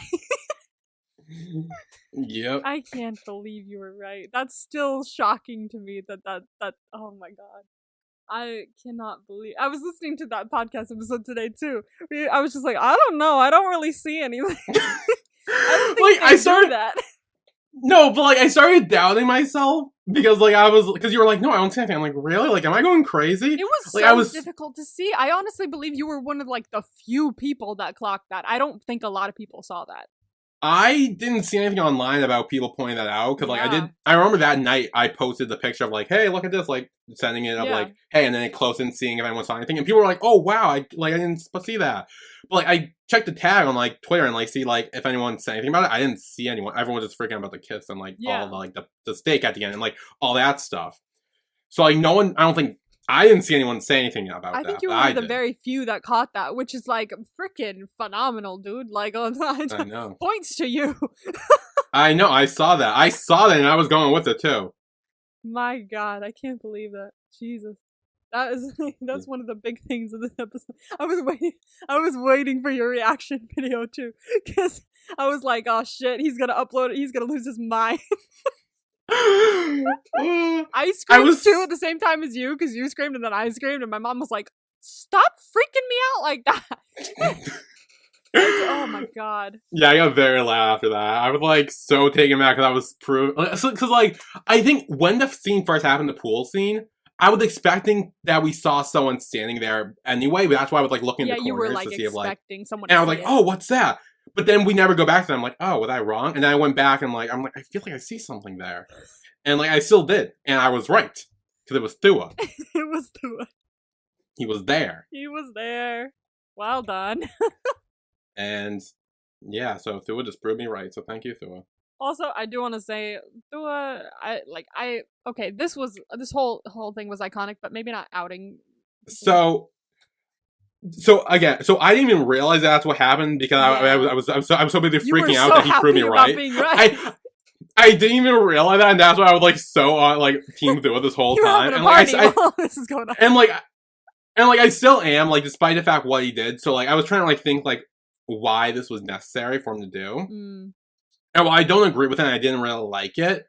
Yep. I can't believe you were right. That's still shocking to me that oh my god. I cannot believe. I was listening to that podcast episode today too. I was just like, I don't know. I don't really see anything. I don't think I started that. No, but like I started doubting myself because you were like, no, I don't see anything. I'm like, really? Like, am I going crazy? It was like, difficult to see. I honestly believe you were one of like the few people that clocked that. I don't think a lot of people saw that. I didn't see anything online about people pointing that out because like Yeah. I remember that night I posted the picture of like, hey, look at this, like sending it of Yeah. like, hey, and then it close in seeing if anyone saw anything, and people were like, oh wow, I didn't see that, but like I checked the tag on like Twitter and like see like if anyone said anything about it. I didn't see anyone. Everyone was just freaking out about the kiss and like Yeah. all the like the steak at the end and like all that stuff. So like no one, I don't think I didn't see anyone say anything about that. I think you were but one I of the did. very few that caught that, which is like freaking phenomenal, dude. Like, I know. points to you. I know. I saw that. And I was going with it too. My God, I can't believe that. Jesus, that's one of the big things of this episode. I was waiting for your reaction video too, because I was like, oh shit, he's gonna upload it. He's gonna lose his mind. I screamed too at the same time as you, because you screamed and then I screamed, and my mom was like, stop freaking me out like that. Oh my God. Yeah, I got very loud after that. I was like so taken back because I was because like I think when the scene first happened, the pool scene, I was expecting that we saw someone standing there anyway, but that's why I was like looking in the you were corners like to see if like, expecting someone. and I to was see like, it. oh, what's that? But then we never go back to them. I'm like, oh, was I wrong? And then I went back and like I'm like, I feel like I see something there, and like I still did, and I was right because it was Thua. It was Thua. He was there. He was there. Well done. And yeah, so Thua just proved me right. So thank you, Thua. Also, I do want to say, Thua, okay, this whole thing was iconic, but maybe not outing. So again, so I didn't even realize that's what happened because I was so busy freaking out that he proved me right. Being right. I didn't even realize that, and that's why I was like so on like team Thua this whole You were time. having a And like party while this is going on. and like I still am like despite the fact what he did. So like I was trying to like think like why this was necessary for him to do. Mm. And while I don't agree with it and I didn't really like it,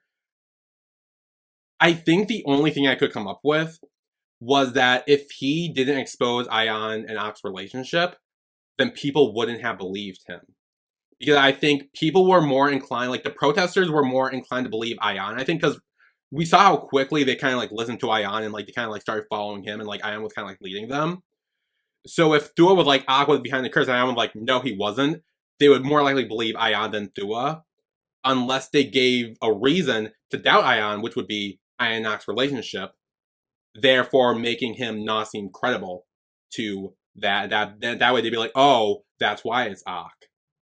I think the only thing I could come up with was that if he didn't expose Ion and Ock's relationship, then people wouldn't have believed him. Because I think people were more inclined, like the protesters were more inclined to believe Ion. I think because we saw how quickly they kind of like listened to Ion and like they kind of like started following him and like Ion was kind of like leading them. So if Thua was like Ock was behind the curse and Ion was like, no, he wasn't, they would more likely believe Ion than Thua. Unless they gave a reason to doubt Ion, which would be Ion and Ock's relationship, therefore making him not seem credible to that way they'd be like, oh, that's why it's Ock.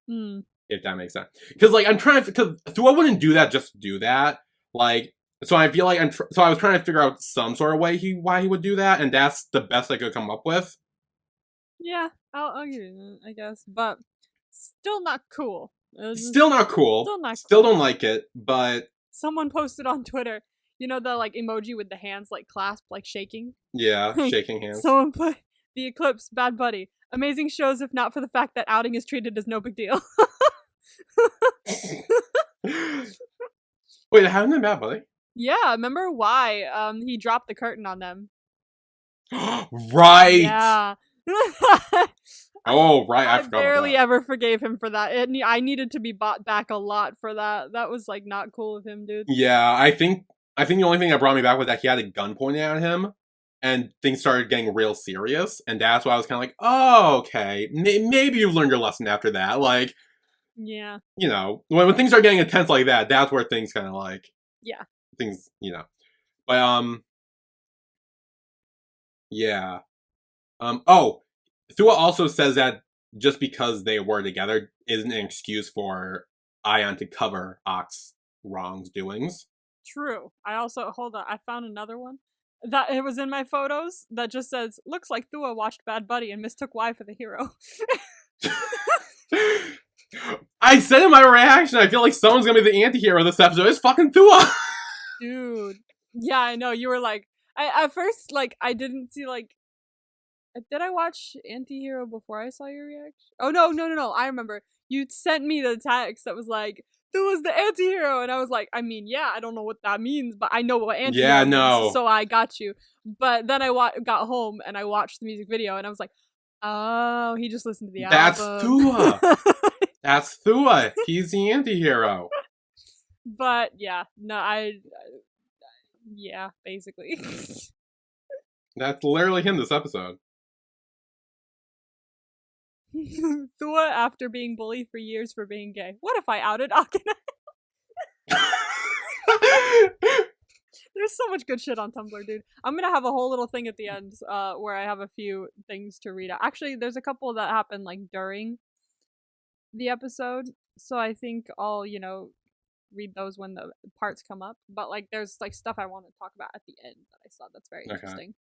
Mm. If that makes sense. Because like I'm trying to, because Thua wouldn't do that just to do that. Like, so I feel like so I was trying to figure out some sort of way why he would do that, and that's the best I could come up with. Yeah, I'll give you that, I guess, but still not cool. Still not cool. Still don't like it, but someone posted on Twitter, you know, the like emoji with the hands like clasped, like shaking. Yeah, shaking hands. Someone put the Eclipse, bad buddy. Amazing shows if not for the fact that outing is treated as no big deal. Wait, how did Bad Buddy? Yeah, remember why he dropped the curtain on them? Right. Yeah. Oh, right. I forgot. Barely ever forgave him for that. I needed to be bought back a lot for that. That was like not cool of him, dude. Yeah, I think the only thing that brought me back was that he had a gun pointed at him, and things started getting real serious, and that's why I was kind of like, oh, okay, maybe you've learned your lesson after that. Like, yeah, you know, when things are getting intense like that, that's where things kind of like, yeah, things, you know, but yeah, oh, Thua also says that just because they were together isn't an excuse for Ion to cover Ock's wrongdoings. True. I also, hold on, I found another one that it was in my photos that just says, looks like Thua watched Bad Buddy and mistook Y for the hero. I said in my reaction, I feel like someone's gonna be the anti-hero this episode. It's fucking Thua. Dude. Yeah, I know. You were like, at first, like, I didn't see, like, did I watch Anti-Hero before I saw your reaction? Oh, no. I remember. You sent me the text that was like, Thua's the anti-hero. And I was like, I mean, yeah, I don't know what that means, but I know what anti-hero means, so I got you. But then I got home and I watched the music video and I was like, oh, he just listened to the album. That's Thua. That's Thua. He's the anti-hero. But, yeah. No, yeah, basically. That's literally him this episode. Thua, after being bullied for years for being gay. What if I outed Akane? There's so much good shit on Tumblr, dude. I'm gonna have a whole little thing at the end, where I have a few things to read out. Actually, there's a couple that happen like during the episode, so I think I'll, read those when the parts come up. But like, there's like stuff I want to talk about at the end that I saw that's very interesting.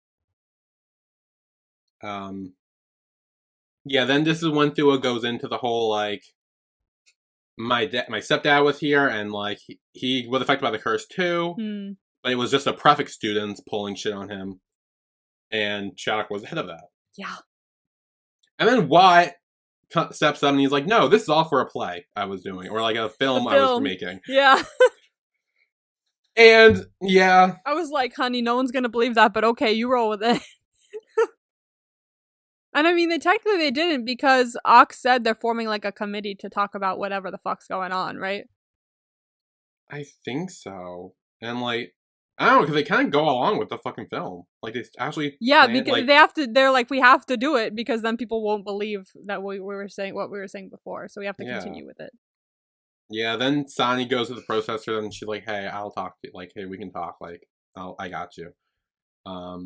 Yeah, then this is when Thua goes into the whole like my stepdad was here and like he was affected by the curse too, but it was just a prefect students pulling shit on him, and Shadok was ahead of that. Yeah. And then Watt steps up and he's like, "No, this is all for a play I was doing, or like a film I was making." Yeah. And yeah, I was like, "Honey, no one's gonna believe that, but okay, you roll with it." And I mean, they didn't, because Ox said they're forming like a committee to talk about whatever the fuck's going on, right? I think so. And like, I don't know, because they kind of go along with the fucking film. Like, they actually because like, they have to. They're like, we have to do it because then people won't believe that we were saying what we were saying before. So we have to continue with it. Yeah. Then Sani goes to the processor and she's like, "Hey, I'll talk to you. Like, hey, we can talk. Like, I got you."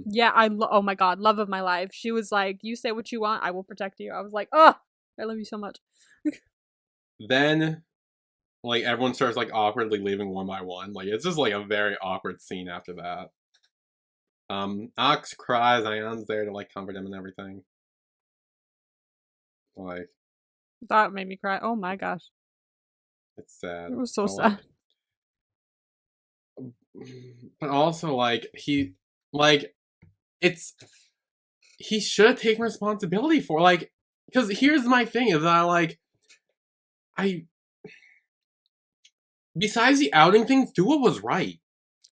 Yeah, oh my god, love of my life. She was like, "You say what you want, I will protect you." I was like, "Oh, I love you so much." Then, like, everyone starts like awkwardly leaving one by one. Like, it's just like a very awkward scene after that. Ox cries. Ion's there to like comfort him and everything. Like, that made me cry. Oh my gosh, it's sad. it was so sad. But also, like, he should have taken responsibility for, like, because here's my thing is that, like, besides the outing thing, Thua was right.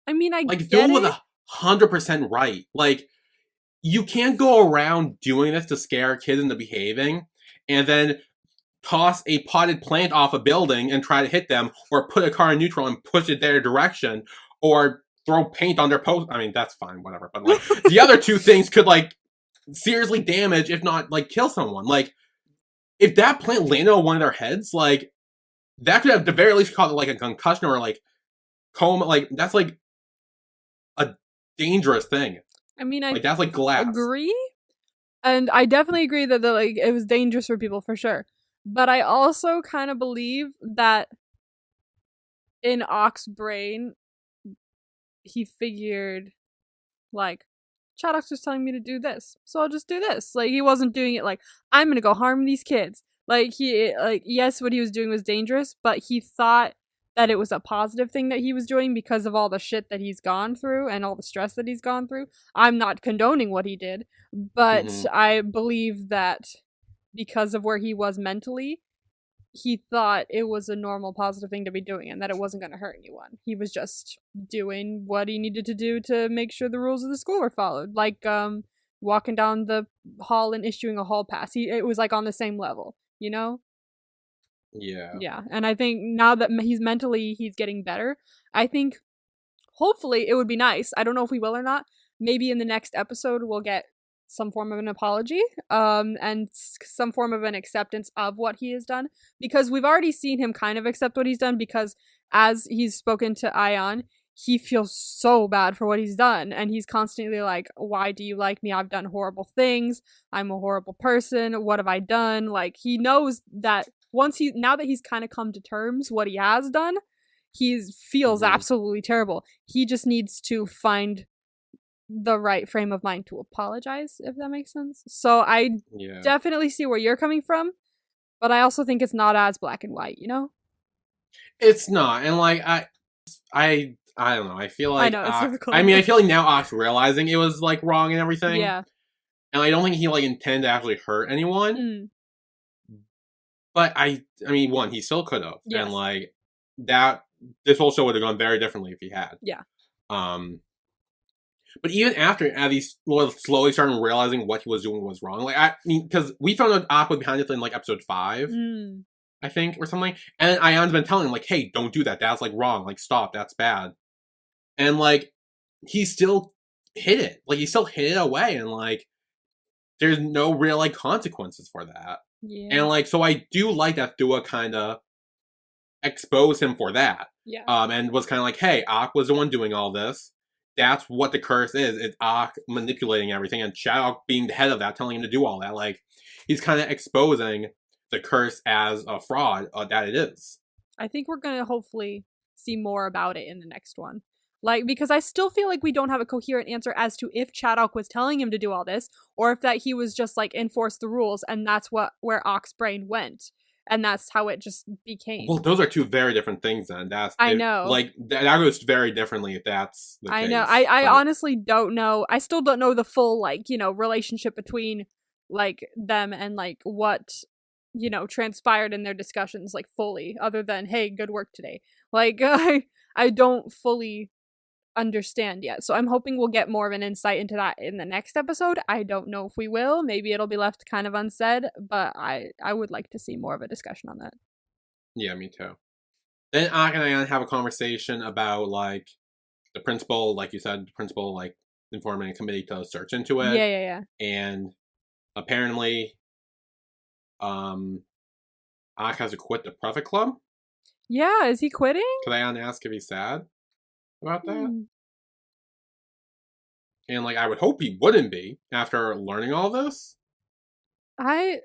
I mean, like, Thua was 100% right. Like, you can't go around doing this to scare kids into behaving, and then toss a potted plant off a building and try to hit them, or put a car in neutral and push it their direction, or throw paint on their post. I mean, that's fine, whatever. But like, the other two things could like seriously damage, if not like kill someone. Like, if that plant landed on one of their heads, like that could have at the very least caused like a concussion or like coma. Like, that's like a dangerous thing. I mean, like that's like glass. Agree, and I definitely agree that like it was dangerous for people for sure. But I also kind of believe that in Ox's brain, he figured, like, Shadok's just telling me to do this, so I'll just do this. Like, he wasn't doing it like, I'm gonna go harm these kids. Like, yes, what he was doing was dangerous, but he thought that it was a positive thing that he was doing because of all the shit that he's gone through and all the stress that he's gone through. I'm not condoning what he did, but I believe that because of where he was mentally, he thought it was a normal positive thing to be doing and that it wasn't going to hurt anyone. He was just doing what he needed to do to make sure the rules of the school were followed. Like, walking down the hall and issuing a hall pass. It was like on the same level, you know? Yeah. Yeah. And I think now that he's getting better, I think hopefully it would be nice. I don't know if we will or not. Maybe in the next episode we'll get some form of an apology, and some form of an acceptance of what he has done, because we've already seen him kind of accept what he's done, because as he's spoken to Ion, he feels so bad for what he's done, and he's constantly like, why do you like me? I've done horrible things. I'm a horrible person. What have I done? Like, he knows that now that he's kind of come to terms what he has done, he feels absolutely terrible. He just needs to find the right frame of mind to apologize, if that makes sense. So I definitely see where you're coming from, but I also think it's not as black and white, you know? It's not. And like, I don't know. I feel like I know, it's difficult. I mean, I feel like now Ox realizing it was like wrong and everything. Yeah. And I don't think he like intended to actually hurt anyone. But I mean, one, he still could have. Yes. And like this whole show would have gone very differently if he had. Yeah. But even after, as he slowly started realizing what he was doing was wrong, like, I mean, because we found out Aqua behind it in like episode 5, I think, or something. And Ion's been telling him like, "Hey, don't do that. That's like wrong. Like, stop. That's bad." And like, he still hid it. Like, he still hid it away, and like, there's no real like consequences for that. Yeah. And like, so I do like that Thua kind of exposed him for that. Yeah. And was kind of like, hey, Ak was the one doing all this. That's what the curse is. It's Ak manipulating everything, and Shadow being the head of that, telling him to do all that. Like, he's kind of exposing the curse as a fraud that it is. I think we're gonna hopefully see more about it in the next one. Like, because I still feel like we don't have a coherent answer as to if Chadok was telling him to do all this, or if that he was just like enforced the rules, and that's where Ak's brain went, and that's how it just became. Well, those are two very different things. Then I know. Like that goes very differently if that's the case. I know. I honestly don't know. I still don't know the full like relationship between like them and like what transpired in their discussions like fully, other than hey, good work today. Like I don't fully understand yet. So I'm hoping we'll get more of an insight into that in the next episode. I don't know if we will. Maybe it'll be left kind of unsaid, but I would like to see more of a discussion on that. Yeah, me too. Then Ak and Ayan have a conversation about like the principal, like you said, the principal like informing a committee to search into it. Yeah. And apparently Ak has to quit the Prophet Club. Yeah, is he quitting? Could Ayan ask if he's sad about that? And like I would hope he wouldn't be after learning all this. I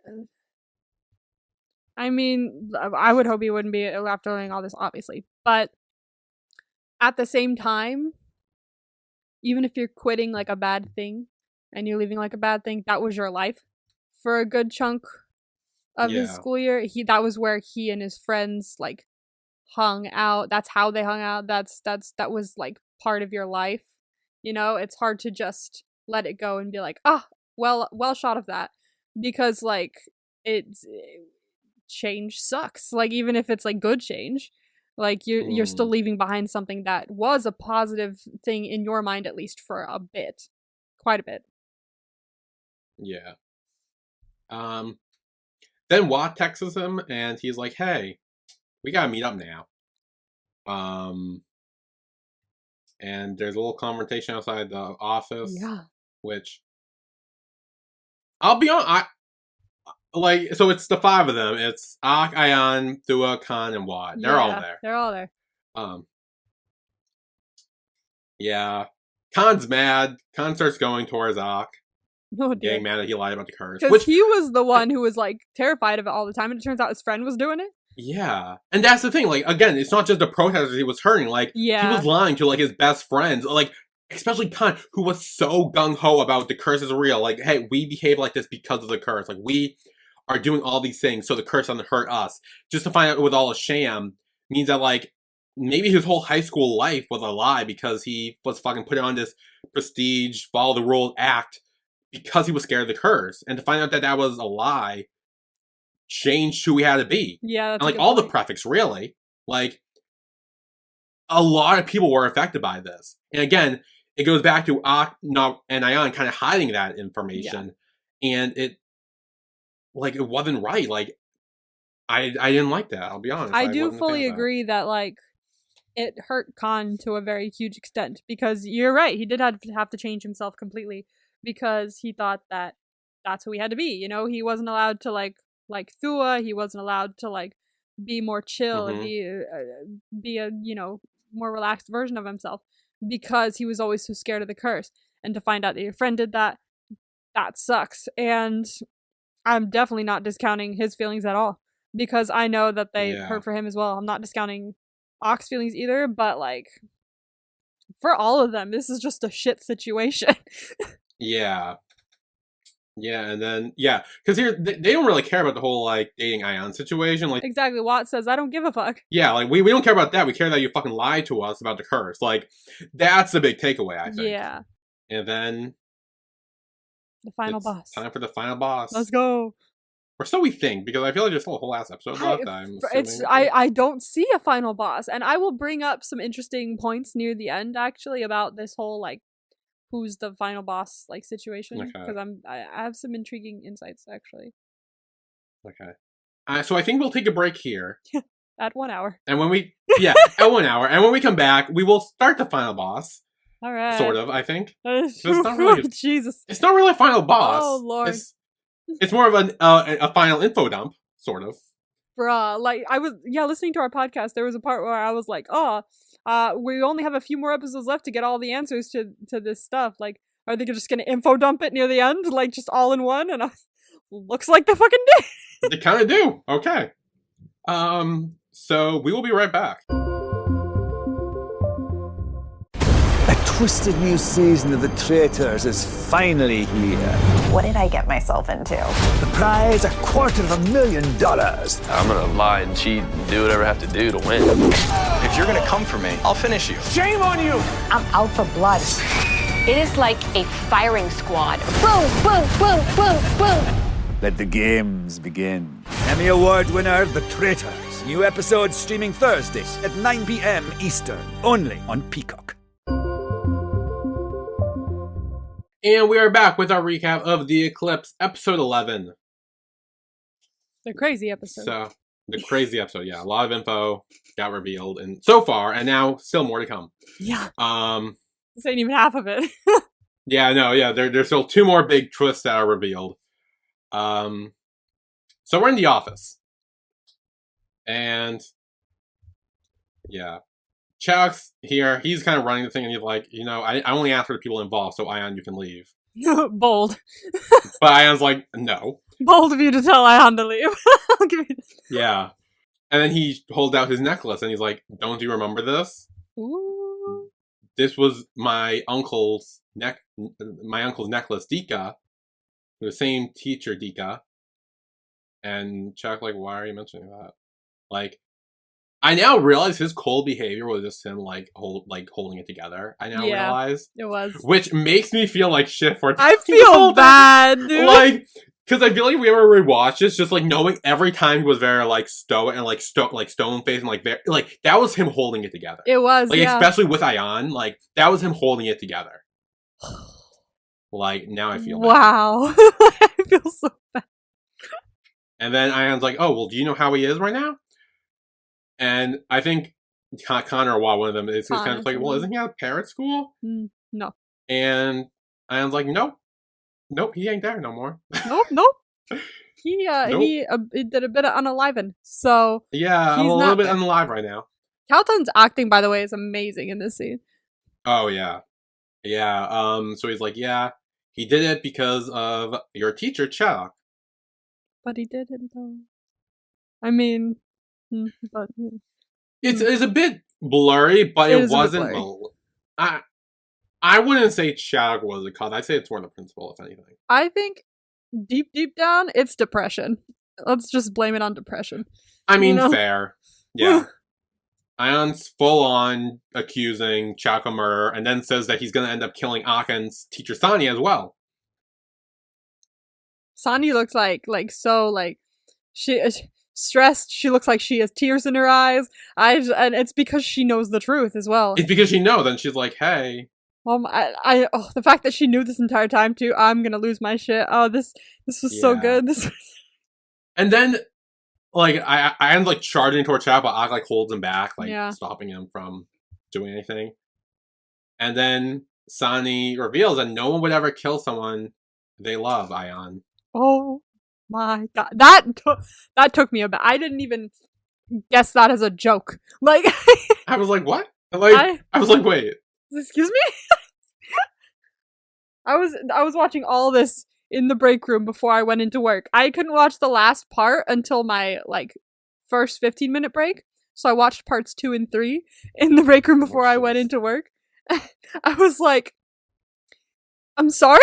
mean, I would hope he wouldn't be after learning all this, obviously. But at the same time, even if you're quitting like a bad thing and you're leaving like a bad thing, that was your life for a good chunk of his school year. That was where he and his friends like hung out. That's how they hung out. That was like part of your life. It's hard to just let it go and be like, well shot of that, because like change sucks. Like even if it's like good change, like you're still leaving behind something that was a positive thing in your mind, at least for a bit, quite a bit. Yeah. Then Watt texts him and he's like, hey, we gotta meet up now. And there's a little confrontation outside the office. Yeah. Which I'll be on. So it's the five of them. It's Ak, Ayan, Thua, Khan, and Watt. They're all there. They're all there. Yeah. Khan's mad. Khan starts going towards Ak. Oh, dear. Getting mad that he lied about the curse. Because he was the one who was like terrified of it all the time, and it turns out his friend was doing it. Yeah. And that's the thing. Like, again, it's not just the protesters he was hurting. Like, he was lying to, like, his best friends. Like, especially Khan, who was so gung-ho about the curse is real. Like, hey, we behave like this because of the curse. Like, we are doing all these things so the curse doesn't hurt us. Just to find out it was all a sham means that, like, maybe his whole high school life was a lie because he was fucking putting on this prestige, follow the rules act because he was scared of the curse. And to find out that that was a lie changed who he had to be. Yeah, that's and like all the prefects, really. Like, a lot of people were affected by this. And again, it goes back to Ak and Ayan kind of hiding that information. Yeah. And it wasn't right. Like, I didn't like that, I'll be honest. I do fully agree that, like, it hurt Khan to a very huge extent. Because you're right, he did have to change himself completely. Because he thought that that's who he had to be. He wasn't allowed to, like Thua, he wasn't allowed to like be more chill and be a more relaxed version of himself, because he was always so scared of the curse. And to find out that your friend did that sucks. And I'm definitely not discounting his feelings at all, because I know that they hurt for him as well. I'm not discounting Ak's feelings either, but like for all of them, this is just a shit situation. Yeah, and then, because here, they don't really care about the whole, like, dating Ayan situation. Like, exactly, Watt says, I don't give a fuck. Yeah, like, we don't care about that. We care that you fucking lied to us about the curse. Like, that's the big takeaway, I think. Yeah. And then... the final boss. Time for the final boss. Let's go. Or so we think, because I feel like there's still a whole ass episode left. I don't see a final boss, and I will bring up some interesting points near the end, actually, about this whole, like, who's the final boss like situation, because I have some intriguing insights actually. Okay. So I think we'll take a break here. At 1 hour. And when we at 1 hour. And when we come back, we will start the final boss. All right. Sort of, I think. It's not really Jesus. It's not really a final boss. Oh Lord. It's more of a final info dump, sort of. Bruh, like, I was, listening to our podcast, there was a part where I was like, we only have a few more episodes left to get all the answers to this stuff. Like, are they just gonna info dump it near the end? Like, just all in one? And looks like they fucking did. They kind of do. Okay. So we will be right back. A twisted new season of The Traitors is finally here. What did I get myself into? The prize, $250,000. I'm gonna lie and cheat and do whatever I have to do to win. If you're gonna come for me, I'll finish you. Shame on you! I'm out for blood. It is like a firing squad. Boom, boom, boom, boom, boom. Let the games begin. Emmy Award winner, The Traitors. New episode streaming Thursdays at 9 p.m. Eastern. Only on Peacock. And we are back with our recap of The Eclipse, episode 11. The crazy episode. So, the crazy episode, yeah. A lot of info got revealed and so far, and now still more to come. Yeah. This ain't even half of it. Yeah, no, yeah. There's still 2 more big twists that are revealed. So we're in the office. And, yeah. Chuck's here. He's kind of running the thing, and he's like, I only asked for the people involved, so Ion, you can leave. Bold. But Ion's like, no. Bold of you to tell Ion to leave. I'll give you this. Yeah. And then he holds out his necklace, and he's like, don't you remember this? Ooh. This was my uncle's necklace, Dika. The same teacher, Dika. And Chuck, like, why are you mentioning that? Like, I now realize his cold behavior was just him, holding it together. I now realize. It was. Which makes me feel like shit for I feel bad, dude. Like, because I feel like we ever rewatched this, just, knowing every time he was very, stoic and, stone-faced and, that was him holding it together. It was, especially with Ion, that was him holding it together. Now I feel bad. Wow. I feel so bad. And then Ion's like, oh, well, do you know how he is right now? And I think Connor or one of them is kind of like, well, isn't he at parrot school? No. And Ion's like, nope, he ain't there no more. Nope. He did a bit of unaliving, so yeah, I'm a little bit unalive right now. Calton's acting, by the way, is amazing in this scene. Oh yeah. So he's like, yeah, he did it because of your teacher, Chuck. But he didn't, though. I mean, but it's a bit blurry, but it wasn't. I wouldn't say Chuck was the cause. I'd say it's more the principal, if anything. I think deep down, it's depression. Let's just blame it on depression. I mean, fair. Yeah. Ion's full on accusing Chuck of murder, and then says that he's going to end up killing Aken's teacher Sani as well. Sani looks she is stressed. She looks like she has tears in her eyes. And it's because she knows the truth as well. It's because she knows. Then she's like, "Hey." The fact that she knew this entire time too. I'm gonna lose my shit. Oh, this was so good. And then, I end charging towards Chad, but Ak holds him back, stopping him from doing anything. And then Sani reveals that no one would ever kill someone they love, Ion. Oh my god, that took me aback. I didn't even guess that as a joke. I was like, what? I was like, wait. Excuse me? I was watching all this in the break room before I went into work. I couldn't watch the last part until my first 15-minute break. So I watched parts 2 and 3 in the break room before I went into work. I was like, I'm sorry?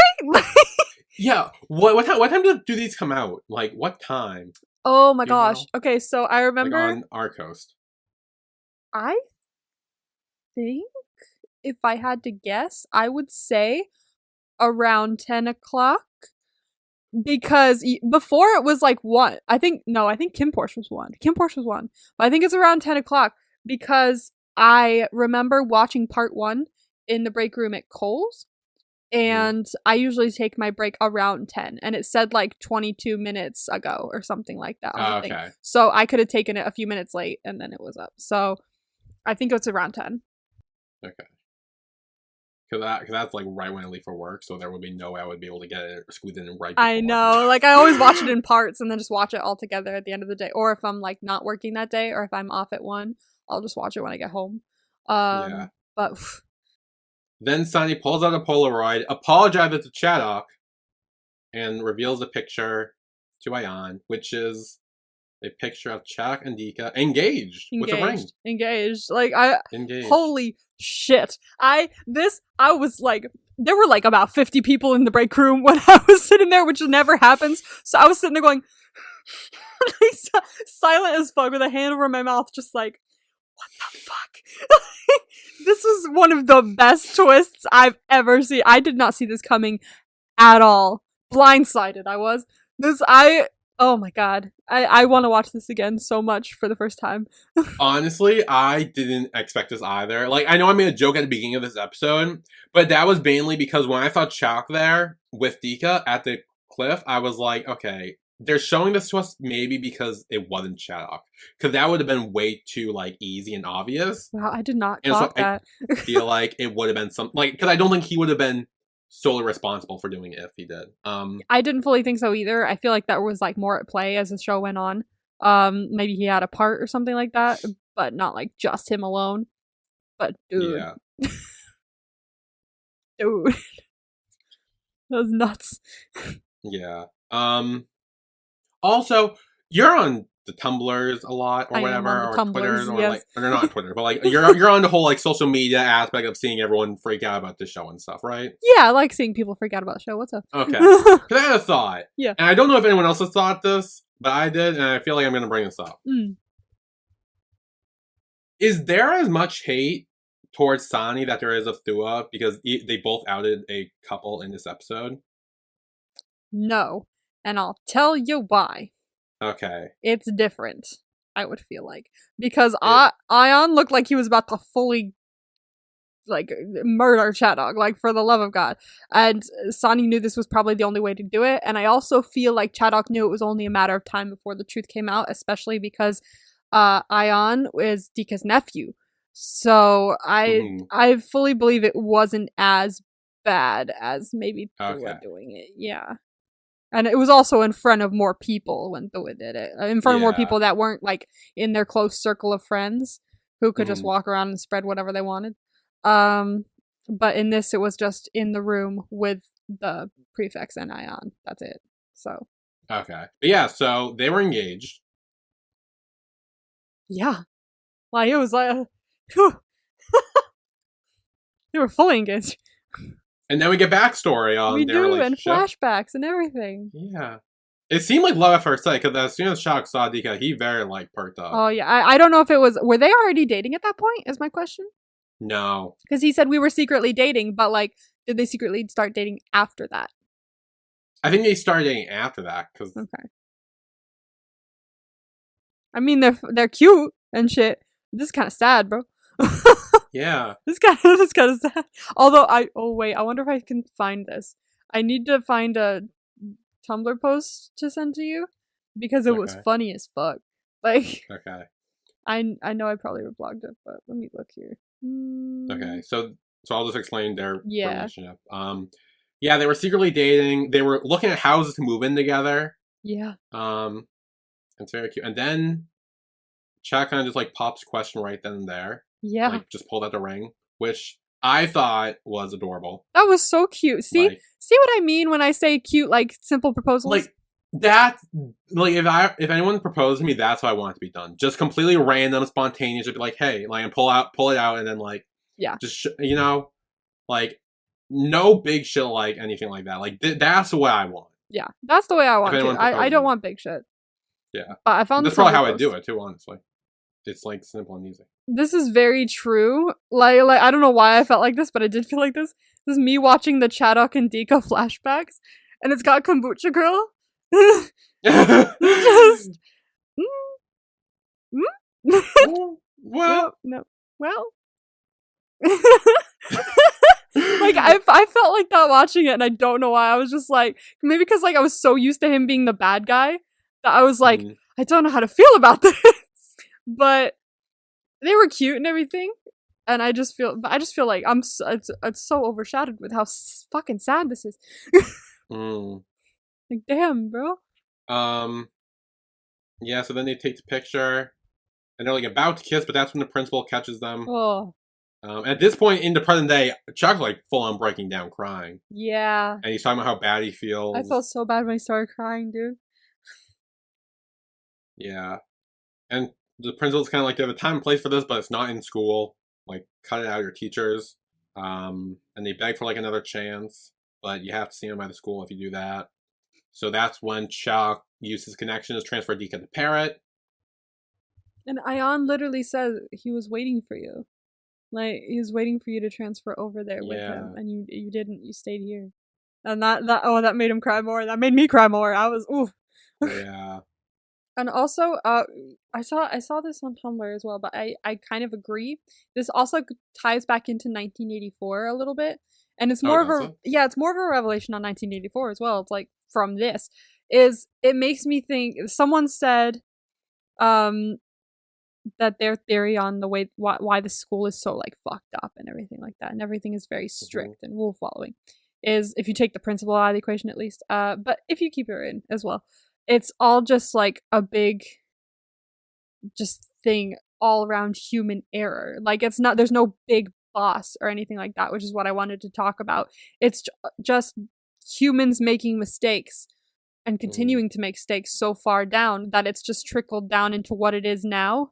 Yeah. What time do these come out? What time? Oh my gosh. Okay, so I remember on our coast. I think if I had to guess, I would say around 10 o'clock. Because before it was 1. I think Kim Porsche was 1. But I think it's around 10 o'clock because I remember watching part 1 in the break room at Kohl's. And I usually take my break around 10. And it said 22 minutes ago or something like that. Okay. So I could have taken it a few minutes late and then it was up. So I think it's around 10. Okay. Because that's like right when I leave for work, so there would be no way I would be able to get it squeezed in right before. I know. Like, I always watch it in parts and then just watch it all together at the end of the day. Or if I'm, like, not working that day or if I'm off at 1, I'll just watch it when I get home. Yeah. But... Then Sunny pulls out a Polaroid, apologizes to Chaddock, and reveals a picture to Ion, which is a picture of Chaddock and Dika engaged with a ring. Engaged. Like, Engaged. Holy shit. I was like, there were like about 50 people in the break room when I was sitting there, which never happens. So I was sitting there going, silent as fuck with a hand over my mouth, just like, what the fuck? This was one of the best twists I've ever seen. I did not see this coming at all. Blindsided I was. Oh my god. I want to watch this again so much for the first time. Honestly, I didn't expect this either. Like, I know I made a joke at the beginning of this episode, but that was mainly because when I saw Chalk there with Dika at the cliff, I was like, okay, they're showing this to us maybe because it wasn't Chaddock. Because that would have been way too, like, easy and obvious. Wow, I did not and clock so that. I feel like it would have been some, like, because I don't think he would have been solely responsible for doing it if he did. I didn't fully think so either. I feel like that was, like, more at play as the show went on. Maybe he had a part or something like that, but not, like, just him alone. But, dude. Yeah. Dude. That was nuts. Yeah. Also, you're on the Tumblrs a lot or whatever, or Twitter, or like, or not Twitter, but like you're on the whole like social media aspect of seeing everyone freak out about the show and stuff, right? Yeah, I like seeing people freak out about the show. What's up? Okay, because I had a thought, yeah, and I don't know if anyone else has thought this, but I did, and I feel like I'm going to bring this up. Is there as much hate towards Sani that there is of Thua because they both outed a couple in this episode? No, and I'll tell you why. Okay. It's different, I would feel like. Because Ion looked like he was about to fully, like, murder Chaddock, like, for the love of God. And Sani knew this was probably the only way to do it, and I also feel like Chaddock knew it was only a matter of time before the truth came out, especially because Ion is Dika's nephew. So I fully believe it wasn't as bad as maybe Thua doing it. Yeah. And it was also in front of more people when Thua did it. In front of more people that weren't, like, in their close circle of friends who could just walk around and spread whatever they wanted. But in this, it was just in the room with the prefects and Ion. That's it. So. Okay. But yeah, so they were engaged. Yeah. Like, it was like, they were fully engaged. And then we get backstory on their relationship. And flashbacks and everything. Yeah. It seemed like love at first sight, because as soon as Shock saw Dika, he very, like, perked up. Oh, yeah. I don't know if it was... Were they already dating at that point, is my question? No. Because he said we were secretly dating, but, like, did they secretly start dating after that? I think they started dating after that, because... Okay. I mean, they're cute and shit. This is kind of sad, bro. Yeah. This kind of sad. Although I wonder if I can find this. I need to find a Tumblr post to send to you because it was funny as fuck. Like, okay. I know I probably reblogged it, but let me look here. Okay, so I'll just explain their relationship. Yeah, they were secretly dating. They were looking at houses to move in together. Yeah. It's very cute. And then Chad kind of just like pops question right then and there. Yeah. Like just pulled out the ring, which I thought was adorable. That was so cute. See what I mean when I say cute, like simple proposals? Like that, like if anyone proposed to me, that's how I want it to be done. Just completely random, spontaneous. Just be like, hey, like, and pull it out, and then like, just you know, like no big shit, like anything like that. Like that's the way I want. Yeah, that's the way I want it. I don't want big shit. Yeah, but I found that's probably how I do it too. Honestly, it's like simple and easy. This is very true. Like I don't know why I felt like this, but I did feel like this. This is me watching the Chaddock and Dika flashbacks, and it's got Kombucha Girl. Just, well, no, well. Like I felt like that watching it, and I don't know why. I was just like, maybe because like I was so used to him being the bad guy that I was like, I don't know how to feel about this. But they were cute and everything. And I just feel like it's so overshadowed with how fucking sad this is. Like, damn, bro. Yeah, so then they take the picture, and they're like about to kiss, but that's when the principal catches them. Oh. At this point in the present day, Chuck's like full on breaking down, crying. Yeah. And he's talking about how bad he feels. I felt so bad when I started crying, dude. Yeah. And the principal's kind of like, they have a time and place for this, but it's not in school. Like, cut it out, your teachers. And they beg for like another chance, but you have to see him by the school if you do that. So that's when Chuck used his connections, transferred Dika to Parrot. And Ion literally said he was waiting for you. Like, he was waiting for you to transfer over there with him, and you didn't. You stayed here. And that made him cry more. That made me cry more. I was, oof. Yeah. And also, I saw this on Tumblr as well, but I kind of agree. This also ties back into 1984 a little bit, and it's more it's more of a revelation on 1984 as well. It's like from this it makes me think. Someone said, that their theory on the way why the school is so like fucked up and everything like that, and everything is very strict and rule following, is if you take the principal out of the equation at least. But if you keep her in as well. It's all just like a big just thing all around human error. Like, it's not, there's no big boss or anything like that, which is what I wanted to talk about. It's just humans making mistakes and continuing to make mistakes so far down that it's just trickled down into what it is now,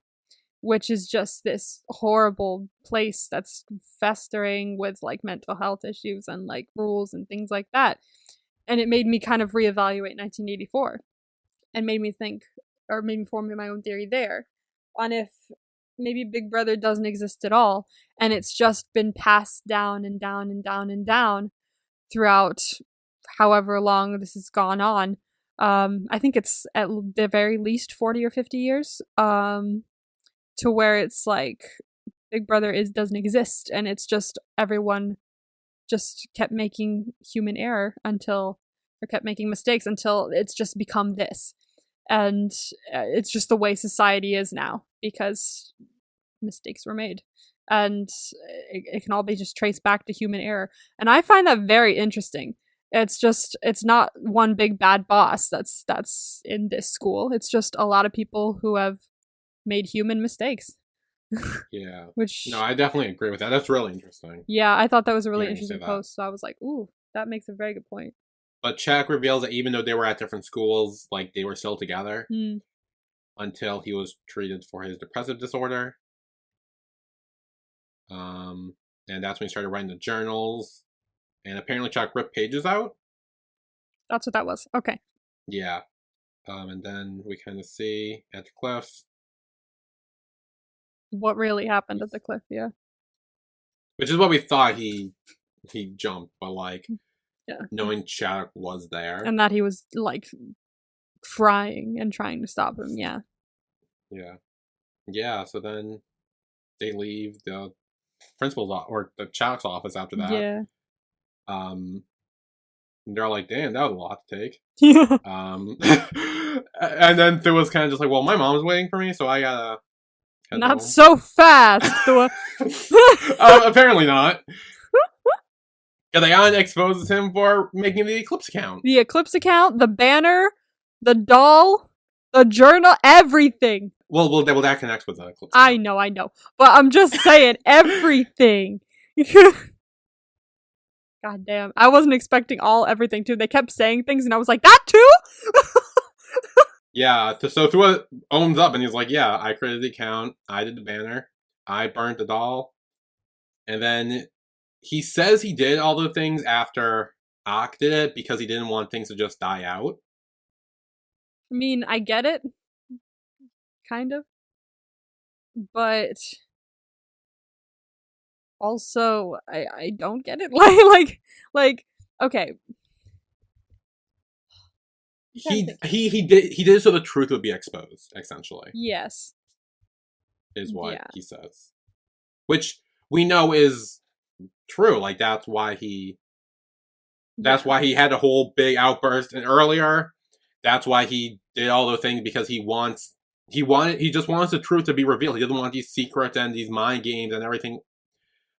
which is just this horrible place that's festering with like mental health issues and like rules and things like that. And it made me kind of reevaluate 1984. And made me think, or made me form my own theory there, on if maybe Big Brother doesn't exist at all, and it's just been passed down and down and down and down throughout however long this has gone on. I think it's at the very least 40 or 50 years, to where it's like Big Brother doesn't exist, and it's just everyone just kept making human error kept making mistakes until it's just become this. And it's just the way society is now because mistakes were made. And it can all be just traced back to human error. And I find that very interesting. It's not one big bad boss that's in this school. It's just a lot of people who have made human mistakes. Yeah. Which, no, I definitely agree with that. That's really interesting. Yeah, I thought that was a really interesting post. So I was like, ooh, that makes a very good point. But Chuck reveals that even though they were at different schools, like, they were still together until he was treated for his depressive disorder. And that's when he started writing the journals. And apparently Chuck ripped pages out. That's what that was. Okay. Yeah. And then we kind of see at the cliff what really happened at the cliff, yeah. Which is what we thought he jumped, but like... Yeah. Knowing Chuck was there. And that he was, like, crying and trying to stop him, yeah. Yeah. Yeah, so then they leave the principal's or the Chuck's office after that. Yeah. And they're all like, damn, that was a lot to take. Yeah. And then Thua was kind of just like, well, my mom's waiting for me, so I gotta... Not so fast, Thua. Apparently not. Ion exposes him for making the Eclipse account. The Eclipse account, the banner, the doll, the journal, everything. Well, that connects with the Eclipse account. I know. But I'm just saying, everything. God damn. I wasn't expecting everything too. They kept saying things and I was like, that too? Yeah, so Thua owns up and he's like, yeah, I created the account, I did the banner, I burnt the doll, and then... He says he did all the things after Ak did it because he didn't want things to just die out. I mean, I get it. Kind of. But also, I don't get it. Like, okay. He did it so the truth would be exposed, essentially. Yes. Is what he says. Which we know is true. Like, that's why he had a whole big outburst earlier. That's why he did all those things, because he just wants the truth to be revealed. He doesn't want these secrets and these mind games and everything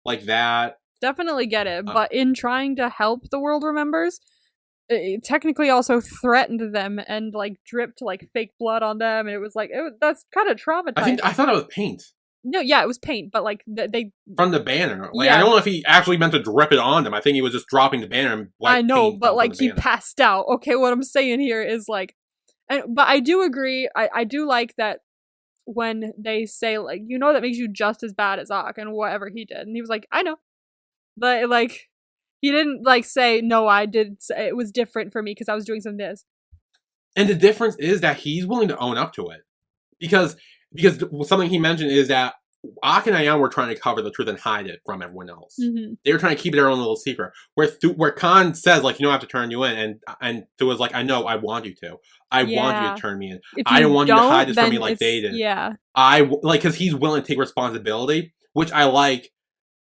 like that. Definitely get it, but in trying to help the world remembers, it technically also threatened them and like dripped like fake blood on them, and it was like that's kind of traumatizing. I thought it was paint. No, yeah, it was paint, but like they from the banner. Like yeah. I don't know if he actually meant to drip it on them. I think he was just dropping the banner and I know, but like he banner. passed out. Okay, what I'm saying here is like, but I do agree. I do like that when they say like, you know, that makes you just as bad as Ak and whatever he did, and he was like, I know, but like. He didn't, like, say, no, I did, it was different for me because I was doing some of this. And the difference is that he's willing to own up to it. Because something he mentioned is that Ak and Ayan were trying to cover the truth and hide it from everyone else. Mm-hmm. They were trying to keep their own little secret. Where Khan says, like, you know, I have to turn you in, and Thua's like, I know, I want you to. I want you to turn me in. I don't want you to hide this from me like they did. Yeah. Because he's willing to take responsibility, which I like.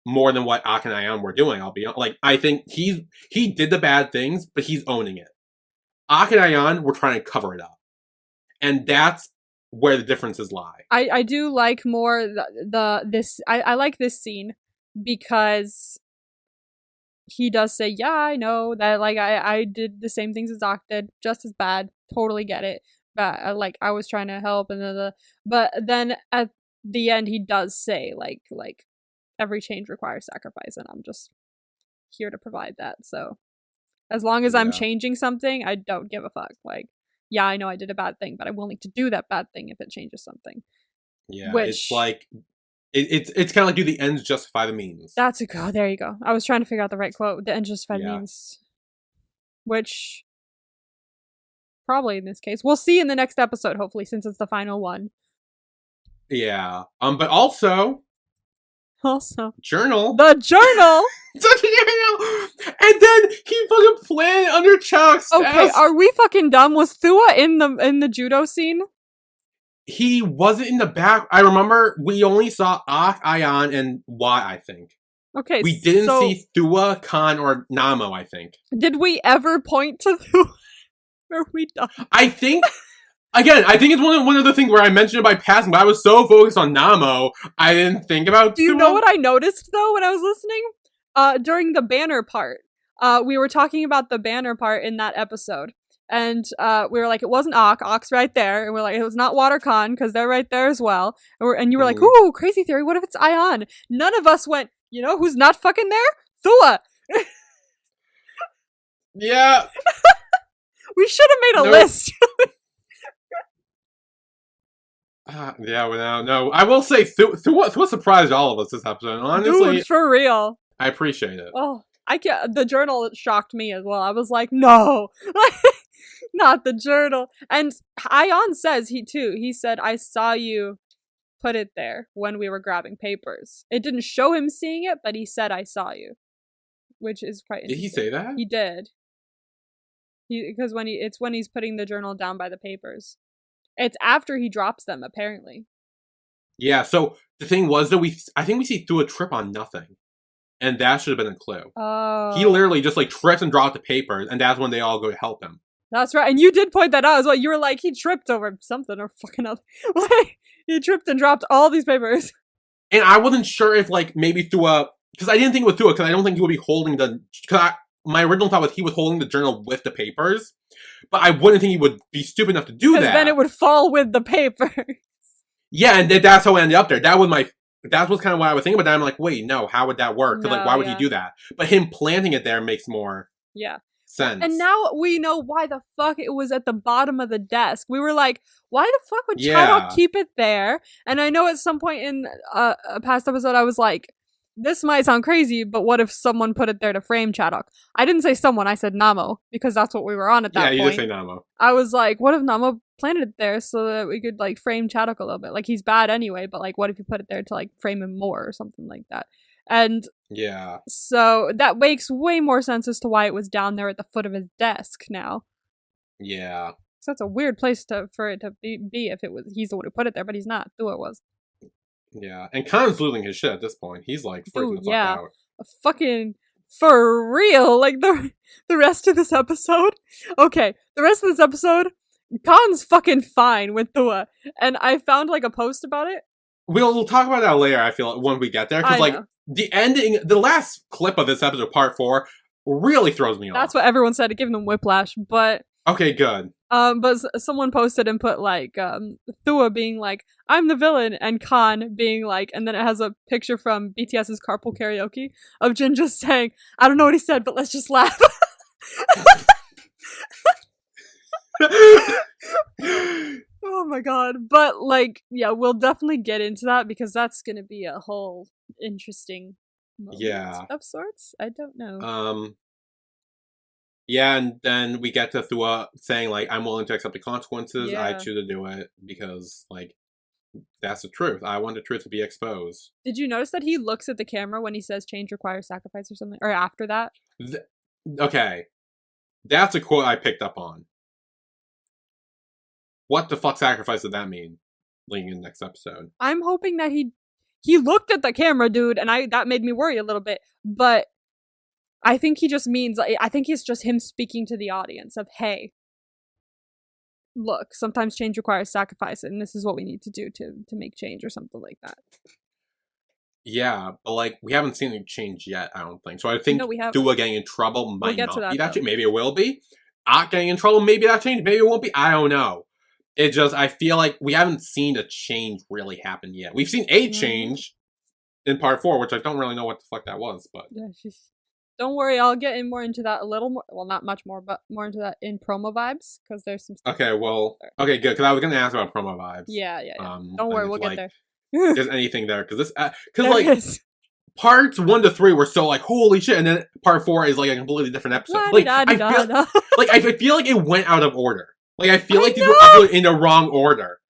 More than what Ak and Ayan were doing, I'll be like, I think he did the bad things, but he's owning it. Ak and Ayan were trying to cover it up. And that's where the differences lie. I do like more I like this scene because he does say, yeah, I know that like I did the same things as Ak did, just as bad, totally get it. But like I was trying to help and but then at the end he does say like every change requires sacrifice, and I'm just here to provide that. So as long as I'm changing something, I don't give a fuck. Like, yeah, I know I did a bad thing, but I'm willing to do that bad thing if it changes something. Yeah, it's like it's kind of like, do the ends justify the means? That's there you go. I was trying to figure out the right quote. The ends justify the means, which probably in this case we'll see in the next episode, hopefully, since it's the final one. Yeah. But also. Journal. The journal. Such a journal. And then he fucking planted under Chuck's desk. Okay, are we fucking dumb? Was Thua in the judo scene? He wasn't in the back. I remember we only saw Ak, Ayan, and Y, I think. Okay, we didn't see Thua, Khan, or Namo, I think. Did we ever point to Thua? Are we dumb? I think... Again, I think it's one of the things where I mentioned it by passing, but I was so focused on Namo, I didn't think about. Do you know what I noticed though when I was listening? During the banner part, we were talking about the banner part in that episode, and we were like, it wasn't Ak's right there, and we're like, it was not WaterCon because they're right there as well, and you were like, ooh, crazy theory. What if it's Ayan? None of us went. You know who's not fucking there? Thua. Yeah. We should have made a list. No. I will say, Thua surprised all of us this episode. Honestly, dude, for real. I appreciate it. Oh, the journal shocked me as well. I was like, no, not the journal. And Ayan says he said, I saw you put it there when we were grabbing papers. It didn't show him seeing it, but he said, I saw you, which is quite interesting. Did he say that? He did. Because when he's putting the journal down by the papers. It's after he drops them, apparently. Yeah, so the thing was that I think we see Thua trip on nothing. And that should have been a clue. Oh. He literally just like tripped and dropped the papers, and that's when they all go to help him. That's right. And you did point that out as well. You were like, he tripped over something or fucking other. Like, he tripped and dropped all these papers. And I wasn't sure if like maybe Thua, because I didn't think it was Thua, because I don't think he would be holding my original thought was he was holding the journal with the papers. But I wouldn't think he would be stupid enough to do that. Then it would fall with the paper. Yeah, and that's how it ended up there. That was kind of what I was thinking, but then I'm like, wait, no, how would that work? Because why would he do that? But him planting it there makes more sense. And now we know why the fuck it was at the bottom of the desk. We were like, why the fuck would Chadok keep it there? And I know at some point in a past episode I was like, this might sound crazy, but what if someone put it there to frame Chadok? I didn't say someone, I said Namo, because that's what we were on at that point. Yeah, you did say Namo. I was like, what if Namo planted it there so that we could, like, frame Chadok a little bit? Like, he's bad anyway, but, like, what if you put it there to, like, frame him more or something like that? And yeah. So that makes way more sense as to why it was down there at the foot of his desk now. Yeah. So that's a weird place for it to be if he's the one who put it there, but he's not. Thua was. Yeah, and Khan's losing his shit at this point. He's like freaking the fuck out. Fucking for real. Like the rest of this episode. Okay, the rest of this episode, Khan's fucking fine with Thua, and I found like a post about it. We'll talk about that later. I feel like when we get there, because like the ending, the last clip of this episode, part 4, really throws me off. That's what everyone said, it gave them whiplash, but... Okay, good. But someone posted and put, like, Thua being like, I'm the villain, and Khan being like, and then it has a picture from BTS's Carpool Karaoke of Jin just saying, I don't know what he said, but let's just laugh. Oh my god. But, like, yeah, we'll definitely get into that because that's gonna be a whole interesting moment of sorts. I don't know. Yeah, and then we get to Thua saying, like, I'm willing to accept the consequences. Yeah. I choose to do it because, like, that's the truth. I want the truth to be exposed. Did you notice that he looks at the camera when he says change requires sacrifice or something? Or after that? Okay. That's a quote I picked up on. What the fuck sacrifice did that mean? Leading in the next episode. I'm hoping that he looked at the camera, dude, and that made me worry a little bit. But I think he just means, I think it's just him speaking to the audience of, hey, look, sometimes change requires sacrifice, and this is what we need to do to make change or something like that. Yeah, but, like, we haven't seen any change yet, I don't think. So I think No, we haven't. Dua getting in trouble might We'll get not to that, be that though. change. Maybe it will be. Ak getting in trouble, maybe that change. Maybe it won't be. I don't know. It just, I feel like we haven't seen a change really happen yet. We've seen a change in part 4, which I don't really know what the fuck that was, but... Yeah, don't worry, I'll get in more into that a little more. Well, not much more, but more into that in promo vibes, because there's some stuff. Okay, well... Okay, good, because I was going to ask about promo vibes. Yeah. Don't worry, we'll get there. If there's anything there, because this... Because, There like, is. parts 1 to 3 were so, like, holy shit, and then part 4 is, like, a completely different episode. Like, I feel like it went out of order. Like, I feel like these were uploaded in the wrong order.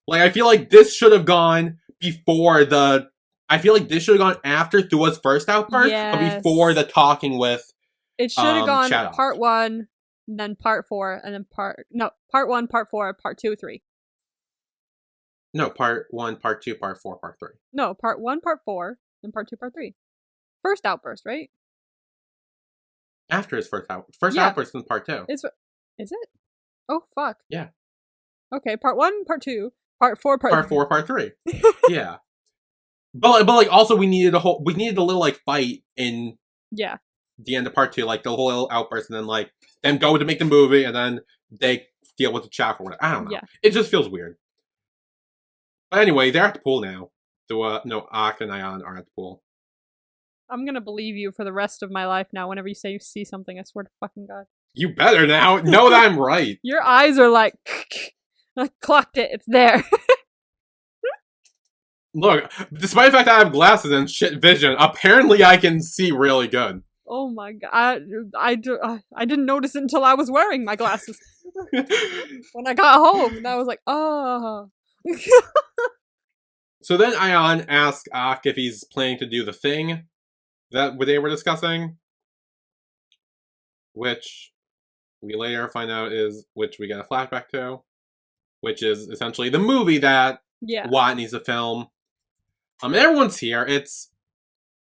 Like, I feel like this should have gone before the... I feel like this should have gone after Thua's first outburst, but before the talking with It should have gone Shadow. part 1, then part 4, and then part 1, part 4, part 2, 3. No, part 1, part 2, part 4, part 3. No, part 1, part 4, then part 2, part 3. First outburst, right? After his first outburst in part 2. Is it? Oh, fuck. Yeah. Okay, part 1, part 2, part 4, part 3. Part 4, part 3. Yeah. But like also we needed a little like fight in the end of part 2, like the whole little outburst, and then like them go to make the movie, and then they deal with the chaff or whatever. I don't know. Yeah. It just feels weird. But anyway, they're at the pool now. Ak and Ayan are at the pool. I'm gonna believe you for the rest of my life now. Whenever you say you see something, I swear to fucking God. You better now know that I'm right. Your eyes are like, I clocked it. It's there. Look, despite the fact that I have glasses and shit vision, apparently I can see really good. Oh my God. I didn't notice it until I was wearing my glasses. When I got home, and I was like, oh. So then Ayan asks Ak if he's planning to do the thing that they were discussing, which we later find out which we get a flashback to, which is essentially the movie that Watt needs to film. Everyone's here. It's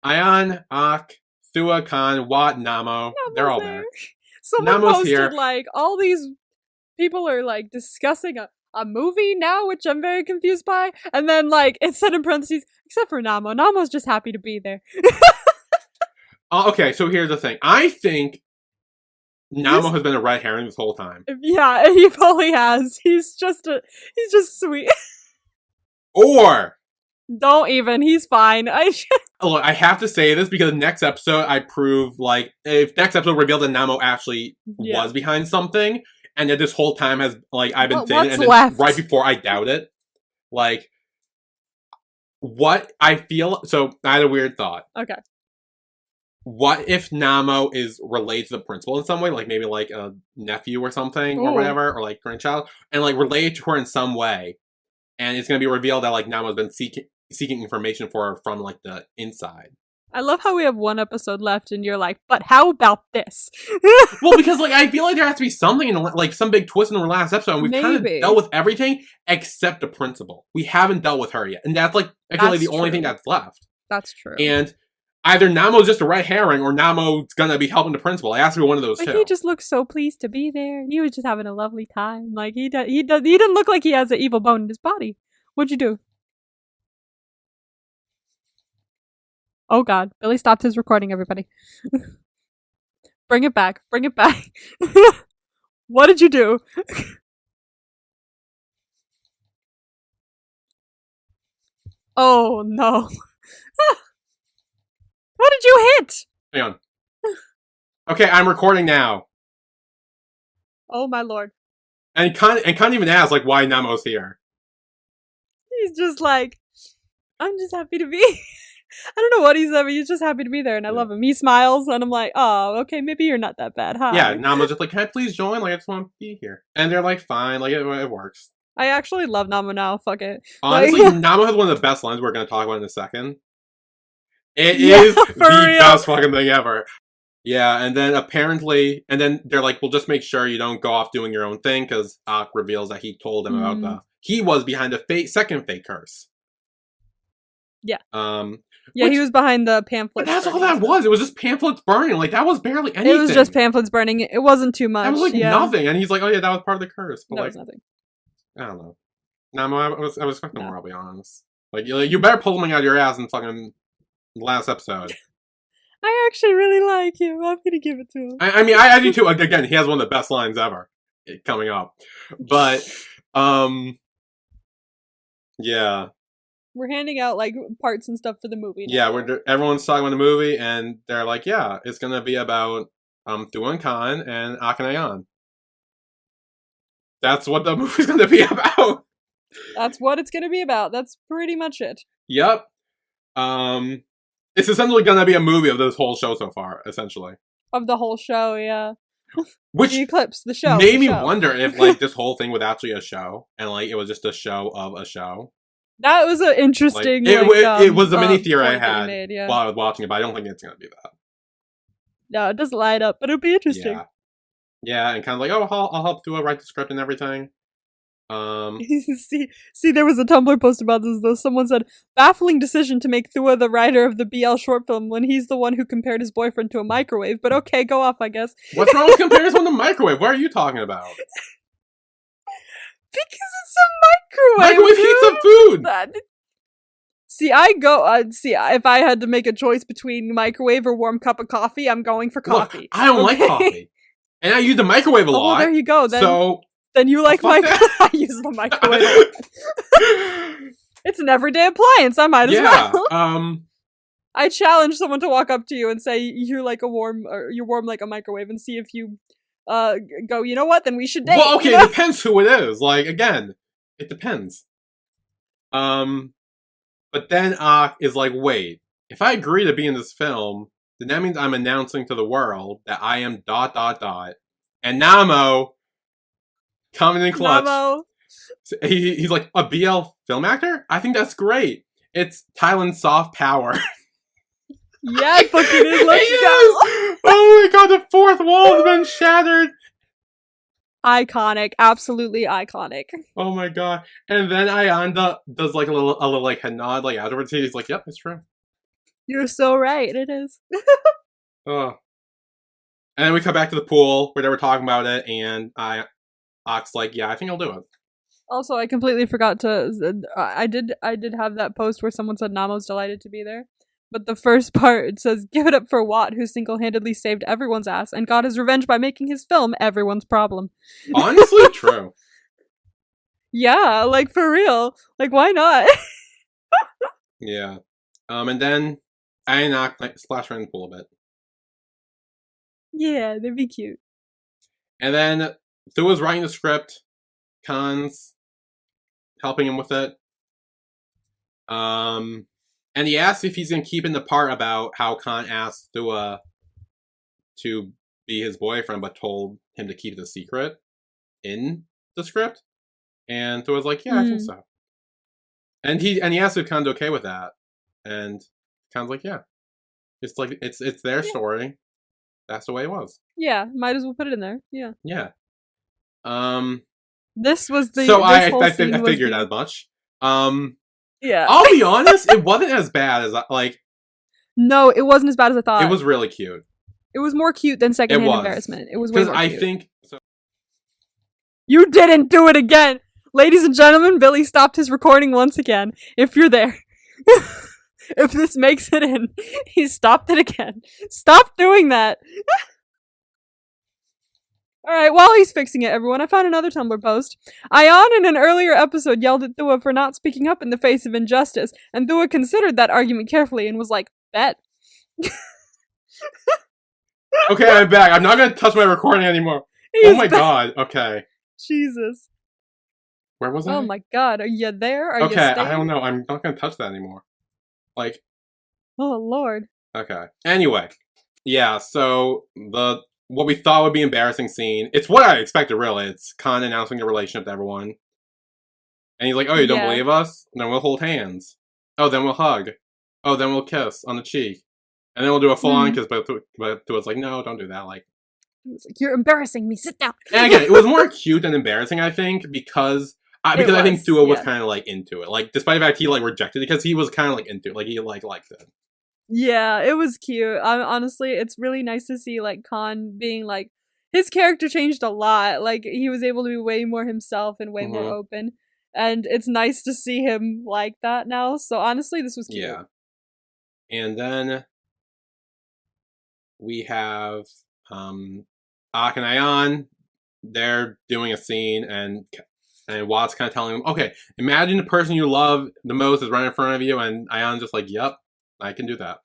Ayan, Ak, Thua, Khan, Watt, Namo. They're all there. Someone posted, like, all these people are, like, discussing a movie now, which I'm very confused by. And then, like, it said in parentheses, except for Namo. Namo's just happy to be there. Okay, so here's the thing. I think Namo has been a red herring this whole time. Yeah, he probably has. He's just sweet. Or... Don't even. He's fine. Look, I have to say this because next episode I prove, like, if next episode revealed that Namo actually was behind something, and that this whole time has, like, I've been saying, and then right before I doubt it, like, what I feel, so I had a weird thought. Okay. What if Namo is related to the principal in some way, like maybe like a nephew or something, or whatever, or like grandchild, and like related to her in some way, and it's going to be revealed that like Namo's been seeking information for her from like the inside. I love how we have one episode left and you're like, but how about this? Well, because like I feel like there has to be something in like some big twist in the last episode, and we've kind of dealt with everything except the principal. We haven't dealt with her yet, and that's like I feel like the only thing that's left. That's true. And either Namo's just a red herring, or Namo's gonna be helping the principal. It has to be one of those two. He just looks so pleased to be there. He was just having a lovely time. Like he didn't look like he has an evil bone in his body. What'd you do? Oh god, Billy stopped his recording, everybody. Bring it back. Bring it back. What did you do? Oh no. What did you hit? Hang on. Okay, I'm recording now. Oh my lord. And can't even ask like why Namo's here. He's just like, I'm just happy to be. I don't know what he's having. He's just happy to be there, and I love him. He smiles, and I'm like, oh, okay, maybe you're not that bad. Hi. Yeah, Namo's just like, can I please join? Like, I just want to be here. And they're like, fine, like, it works. I actually love Namo now. Fuck it. Honestly, Like, Namo has one of the best lines we're going to talk about in a second. It Yeah, is for the real. best fucking thing ever. Yeah, and then apparently, and then they're like, we'll just make sure you don't go off doing your own thing, because Ak reveals that he told him about he was behind the second fake curse. Yeah. Yeah, he was behind the pamphlets. But that's all burning. that was. It was just pamphlets burning. Like, that was barely anything. It was just pamphlets burning. It wasn't too much. That was like yeah. nothing. And he's like, oh yeah, that was part of the curse. But That like, was nothing. I don't know. Namo, I was expecting more, I'll be honest. Like, you better pull something out of your ass in fucking last episode. I actually really like him. I'm gonna give it to him. I mean, I do too. Again, he has one of the best lines ever coming up. But, yeah. We're handing out like parts and stuff for the movie now. Yeah, everyone's talking about the movie, and they're like, yeah, it's gonna be about Thua and Khan and Akhenaten. That's what the movie's gonna be about. That's what it's gonna be about. That's pretty much it. Yep. It's essentially gonna be a movie of this whole show so far, essentially. Of the whole show, yeah. Which the Eclipse, the show. made the me show. wonder if like this whole thing was actually a show, and like it was just a show of a show. That was an interesting. Like, it was a mini theory I point that you had made, yeah. while I was watching it, but I don't think it's gonna be that. No, it doesn't line up, but it'll be interesting. Yeah, yeah, and kind of like, oh, I'll help Thua write the script and everything. See, there was a Tumblr post about this though. Someone said, baffling decision to make Thua the writer of the BL short film when he's the one who compared his boyfriend to a microwave. But okay, go off, I guess. What's wrong with comparison to microwave? What are you talking about? Because it's a microwave. Microwave heats up food. See, if I had to make a choice between microwave or warm cup of coffee, I'm going for coffee. Look, I don't like coffee, and I use the microwave a lot. Well, there you go. Then you like fuck microwave. I use the microwave. It's an everyday appliance. I might as well. I challenge someone to walk up to you and say you're warm like a microwave, and see if you go, you know what? Then we should date. Well, okay, you know? it depends who it is. Like, again, it depends. But then Ak is like, wait, if I agree to be in this film, then that means I'm announcing to the world that I am ... And Namo, coming in clutch. Namo. He's like, a BL film actor? I think that's great. It's Thailand's soft power. Yeah, it fucking is. Let's It go. is! Oh my god, the fourth wall has been shattered. Iconic, absolutely iconic. Oh my god. And then Ayanda does like a little like head nod like afterwards. He's like, yep, it's true. You're so right, it is. Oh. And then we come back to the pool where they were talking about it, and Ak's like, yeah, I think I'll do it. Also, I completely forgot to. I did have that post where someone said Namo's delighted to be there, but the first part it says, "Give it up for Watt, who single-handedly saved everyone's ass and got his revenge by making his film everyone's problem." Honestly, true. Yeah, like for real. Like, why not? Yeah. And then I and Ak like, splash around the pool a bit. Yeah, they'd be cute. And then Thua's writing the script. Khan's helping him with it. And he asks if he's going to keep in the part about how Khan asked Thua to be his boyfriend, but told him to keep the secret in the script. And Thua's like, yeah, I think so. And he asks if Khan's okay with that. And Khan's like, yeah. It's like, it's their story. That's the way it was. Yeah, might as well put it in there. Yeah. Yeah. This was the. So I figured figured as much. Yeah. I'll be honest, it wasn't as bad as No, it wasn't as bad as I thought. It was really cute. It was more cute than Secondhand Embarrassment. It was way more cute. think so. You didn't do it again! Ladies and gentlemen, Billy stopped his recording once again. If you're there. if this makes it in. He stopped it again. Stop doing that. Alright, while he's fixing it, everyone, I found another Tumblr post. Ion in an earlier episode yelled at Thua for not speaking up in the face of injustice, and Thua considered that argument carefully and was like, bet. Okay, I'm back. I'm not gonna touch my recording anymore. Oh my god. Okay. Jesus. Where was I? Oh my god, are you there? Are you Okay, staying? I don't know. I'm not gonna touch that anymore. Like, Oh lord. okay. Anyway. Yeah, so what we thought would be embarrassing scene. It's what I expected, really. It's Khan announcing the relationship to everyone. And he's like, oh, you don't believe us? Then we'll hold hands. Oh, then we'll hug. Oh, then we'll kiss on the cheek. And then we'll do a full-on kiss, but Thua's like, no, don't do that. Like, He was like, you're embarrassing me, sit down. and again, it was more cute than embarrassing, I think, because I think Thua was yeah. kind of like into it. Like, despite the fact he like rejected it, because he was kind of like into it. Like, he like liked it. Yeah, it was cute. Honestly, it's really nice to see like Khan being like, his character changed a lot. Like he was able to be way more himself and way more open, and it's nice to see him like that now. So honestly, this was cute. Yeah. And then we have Ak and Ion. They're doing a scene, and Watt's kind of telling him, okay, imagine the person you love the most is right in front of you, and Ion's just like, yep, I can do that.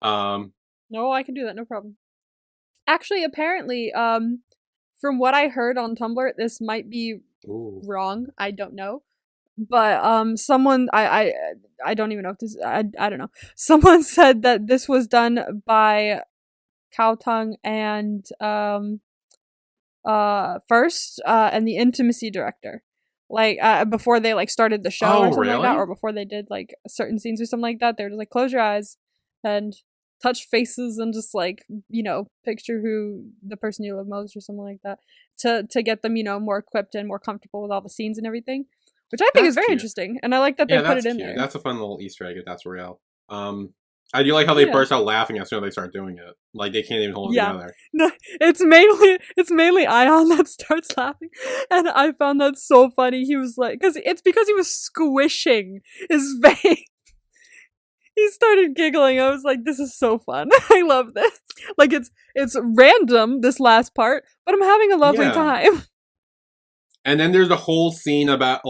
No, I can do that, no problem. Actually, apparently, from what I heard on Tumblr, this might be wrong. I don't know. But someone I don't even know if this I don't know. Someone said that this was done by Kaotong and first and the intimacy director. Like before they like started the show or something like that, or before they did like certain scenes or something like that, they're just like close your eyes and touch faces and just like, you know, picture who the person you love most or something like that to get them, you know, more equipped and more comfortable with all the scenes and everything, which I think is very interesting, and I like that they put it in there. That's a fun little Easter egg if that's real. I do like how they burst out laughing as soon as they start doing it. Like they can't even hold it together. No, it's mainly Ion that starts laughing, and I found that so funny. He was like, because he was squishing his face. He started giggling. I was like, this is so fun. I love this. Like it's random, this last part, but I'm having a lovely time. And then there's a whole scene about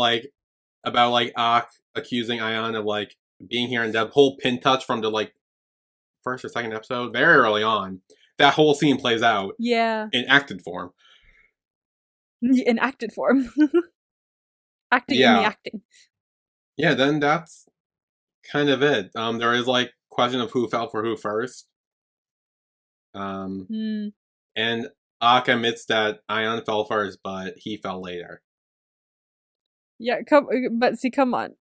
Ak accusing Ion of like being here, and that whole pin touch from the like first or second episode, very early on. That whole scene plays out. Yeah. In acted form. In acted form. Acting in the acting. Yeah, then that's kind of it. There is like question of who fell for who first. And Ak admits that Ion fell first, but he fell later. Yeah, come on.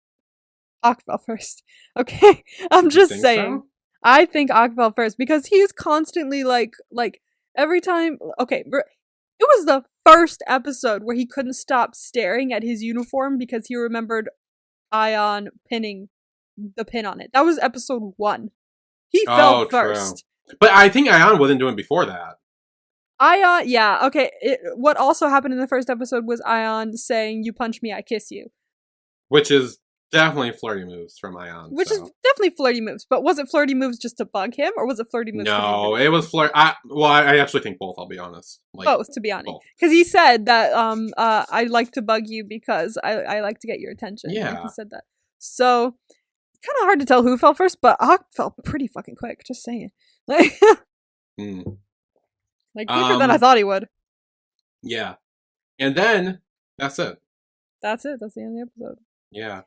Ak fell first. Okay, I'm just saying. So? I think Ak fell first because he's constantly like every time. Okay, it was the first episode where he couldn't stop staring at his uniform because he remembered Ion pinning the pin on it. That was episode 1. He fell first. True. But I think Ion wasn't doing before that. Ion, yeah, okay. What also happened in the first episode was Ion saying, "You punch me, I kiss you," which is definitely flirty moves from Ion. Which is definitely flirty moves, but was it flirty moves just to bug him, or was it flirty moves? No, it was flirt. I actually think both. I'll be honest. Like, both, to be honest, because he said that I like to bug you because I like to get your attention. Yeah, like he said that. So kind of hard to tell who fell first, but Ak fell pretty fucking quick. Just saying, like, like quicker than I thought he would. Yeah, and then that's it. That's it. That's the end of the episode. Yeah.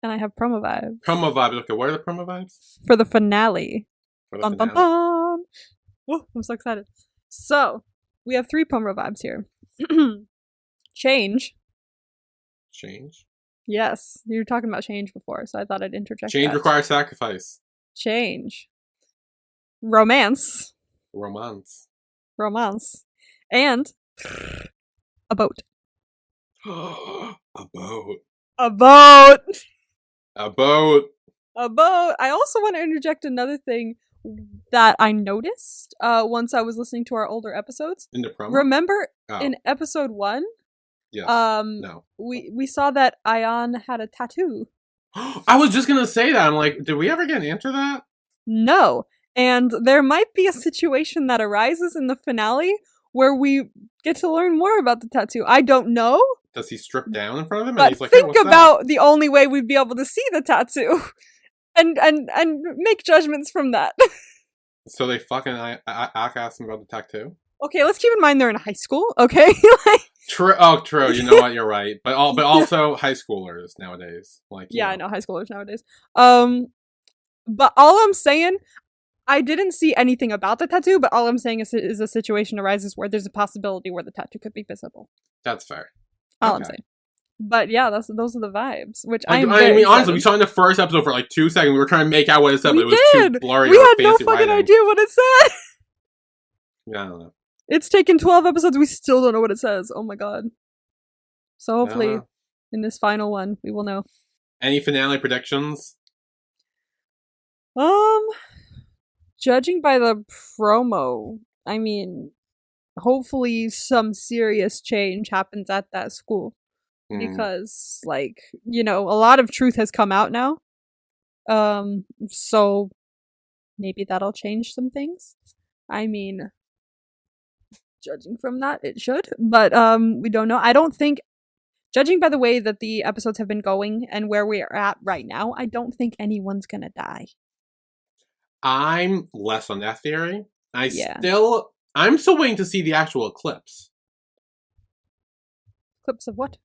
And I have promo vibes. Promo vibes. Okay, what are the promo vibes? For the finale. For the bum, finale. Bum, bum. Oh, I'm so excited. So, we have 3 promo vibes here. Change. Change? Yes. You were talking about change before, so I thought I'd interject. Change requires sacrifice. Change. Romance. Romance. And a boat. A boat. A boat. A boat. A boat. I also want to interject another thing that I noticed once I was listening to our older episodes. In the promo? Remember in episode 1? Yes. No. We saw that Ion had a tattoo I was just gonna say that. I'm like, did we ever get an answer to that? No. And there might be a situation that arises in the finale where we get to learn more about the tattoo. I don't know. Does he strip down in front of him? And But he's like, hey, think what's about the only way we'd be able to see the tattoo. And make judgments from that. that? So they fucking asked him about the tattoo? Okay, let's keep in mind they're in high school, okay? Like, True. Oh, true. You know what? You're right. But also high schoolers nowadays. Like, yeah, I know high schoolers nowadays. But all I'm saying, I didn't see anything about the tattoo, but all I'm saying is a situation arises where there's a possibility where the tattoo could be visible. That's fair. All I'm saying. But yeah, those are the vibes, which I mean, honestly, we saw in the first episode for like 2 seconds. We were trying to make out what it said, but it was too blurry. We had no fucking idea what it said. Yeah, I don't know. It's taken 12 episodes. We still don't know what it says. Oh my god. So hopefully, in this final one, we will know. Any finale predictions? Judging by the promo, I mean, hopefully some serious change happens at that school. Because, like, you know, a lot of truth has come out now. So maybe that'll change some things. I mean, judging from that, it should. But we don't know. I don't think, judging by the way that the episodes have been going and where we are at right now, I don't think anyone's gonna die. I'm less on that theory. I'm still waiting to see the actual eclipse. Eclipse of what?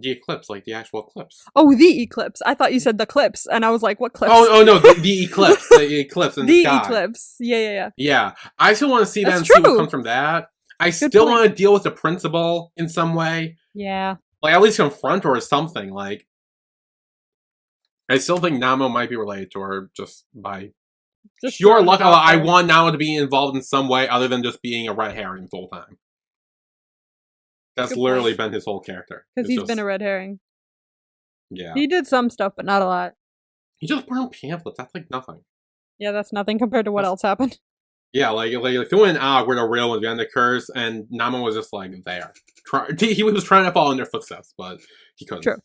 The eclipse, like the actual eclipse. Oh, the eclipse. I thought you said the clips, and I was like, what clips? Oh no, the eclipse. The eclipse in the sky. The eclipse. Yeah. Yeah, I still want to see that and true. see what comes from that. I still want to deal with the principal in some way. Yeah. Like, at least confront her or something. Like, I still think Namo might be related to her just by pure luck. I want Namo to be involved in some way other than just being a red herring the whole time. That's literally been his whole character. Because he's been a red herring. Yeah. He did some stuff, but not a lot. He just burned pamphlets. That's like nothing. Yeah, that's nothing compared to what else happened. Yeah, like doing where the real event occurs, and Namo was just like there. He was trying to follow in their footsteps, but he couldn't. True.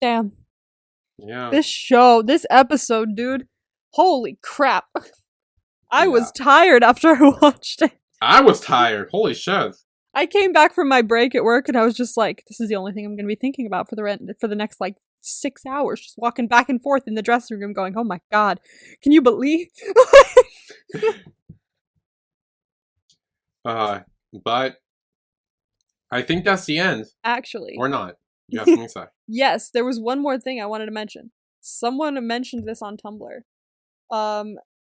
Damn. Yeah. This episode, dude. Holy crap. I was tired after I watched it. I was tired. Holy shit. I came back from my break at work and I was just like, this is the only thing I'm going to be thinking about for the next like 6 hours. Just walking back and forth in the dressing room going, oh my god, can you believe? But I think that's the end. Actually. Or not. You have something to say. Yes, there was one more thing I wanted to mention. Someone mentioned this on Tumblr.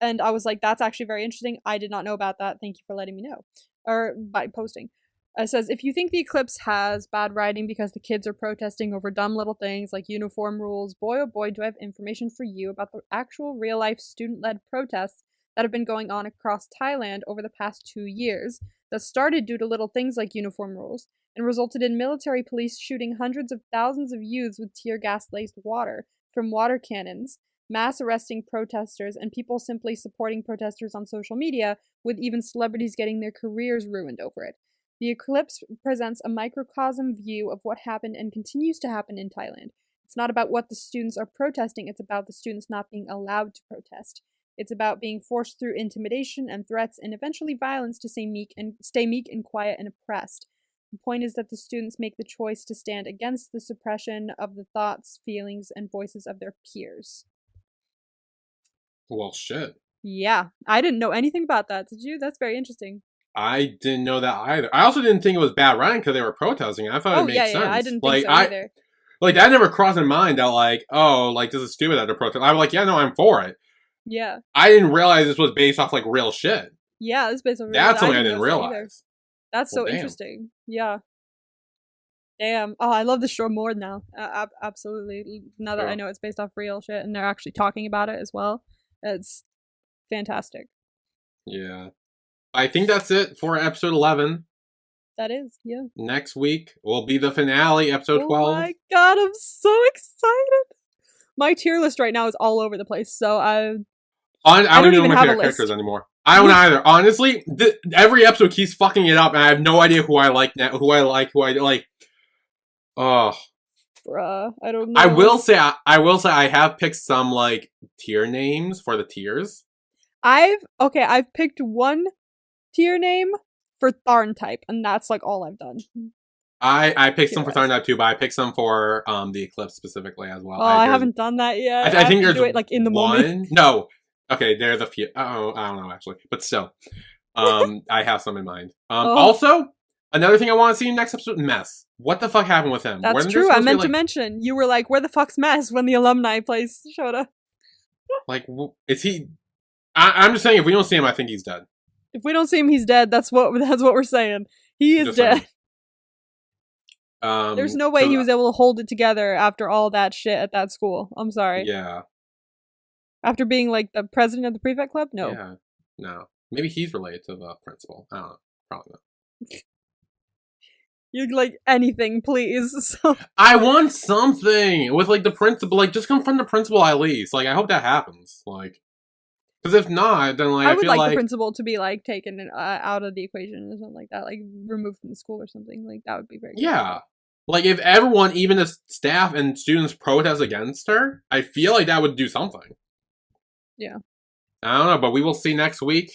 And I was like, that's actually very interesting. I did not know about that. Thank you for letting me know. Or by posting. It says, if you think the eclipse has bad writing because the kids are protesting over dumb little things like uniform rules, boy oh boy do I have information for you about the actual real-life student-led protests that have been going on across Thailand over the past 2 years that started due to little things like uniform rules and resulted in military police shooting hundreds of thousands of youths with tear gas-laced water from water cannons, mass arresting protesters, and people simply supporting protesters on social media, with even celebrities getting their careers ruined over it. The eclipse presents a microcosm view of what happened and continues to happen in Thailand. It's not about what the students are protesting, it's about the students not being allowed to protest. It's about being forced through intimidation and threats and eventually violence to stay meek and quiet and oppressed. The point is that the students make the choice to stand against the suppression of the thoughts, feelings, and voices of their peers. Well, shit. Yeah, I didn't know anything about that. Did you? That's very interesting. I didn't know that either. I also didn't think it was bad writing because they were protesting. I thought it made sense. Yeah, I didn't think so either. Like, that never crossed my mind that, like, oh, like, this is stupid that they're protesting. I was like, yeah, no, I'm for it. Yeah. I didn't realize this was based off, like, real shit. Yeah, it's based on real shit. That's something I didn't realize. That's so interesting. Yeah. Damn. Oh, I love the show more now. Absolutely. Now that I know it's based off real shit and they're actually talking about it as well. It's fantastic. Yeah. I think that's it for episode 11. That is, yeah. Next week will be the finale, episode 12. Oh my god, I'm so excited. My tier list right now is all over the place, so I don't even know my favorite characters anymore. I don't either. Honestly, every episode keeps fucking it up, and I have no idea who I like now, who I like. Oh. Bruh, I don't know. I will say I have picked some like tier names for the tiers. I've picked one tier name for Tharn type, and that's like all I've done. I picked some for Tier-wise. Tharn too, but I picked some for the Eclipse specifically as well. Oh, I haven't done that yet. I think have to there's do it like in the one. moment. No, okay, there's a few. Oh, I don't know actually, but still, I have some in mind. Also, another thing I want to see in the next episode, Mess. What the fuck happened with him? That's Wasn't there true. I supposed meant to be, like, mention. You were like, "Where the fuck's Mess?" when the alumni place showed up. like, is he? I'm just saying, if we don't see him, I think he's dead. If we don't see him, he's dead. That's what we're saying. He is Just dead. saying. There's no way so- he was able to hold it together after all that shit at that school. I'm sorry. Yeah. After being like the president of the prefect club? No. Yeah. No. Maybe he's related to the principal. I don't know. Probably not. You'd like anything, please. So I want something with like the principal. Like, just confront the principal at least. Like, I hope that happens. Like, because if not, then like I I would feel like like the principal to be like taken out of the equation or something like that, like removed from the school or something. Like that would be very good. yeah. Like, if everyone, even the staff and students, protest against her, I feel like that would do something. Yeah. I don't know, but we will see next week.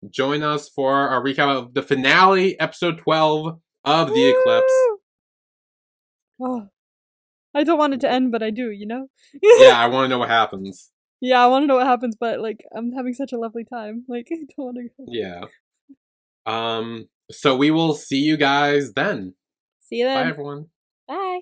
Join us for a recap of the finale, episode 12 of The Eclipse. Oh, I don't want it to end, but I do, you know? Yeah, I want to know what happens. Yeah, I want to know what happens, but like I'm having such a lovely time. Like I don't want to go. Yeah. So we will see you guys then. See you Bye, then. everyone. Bye.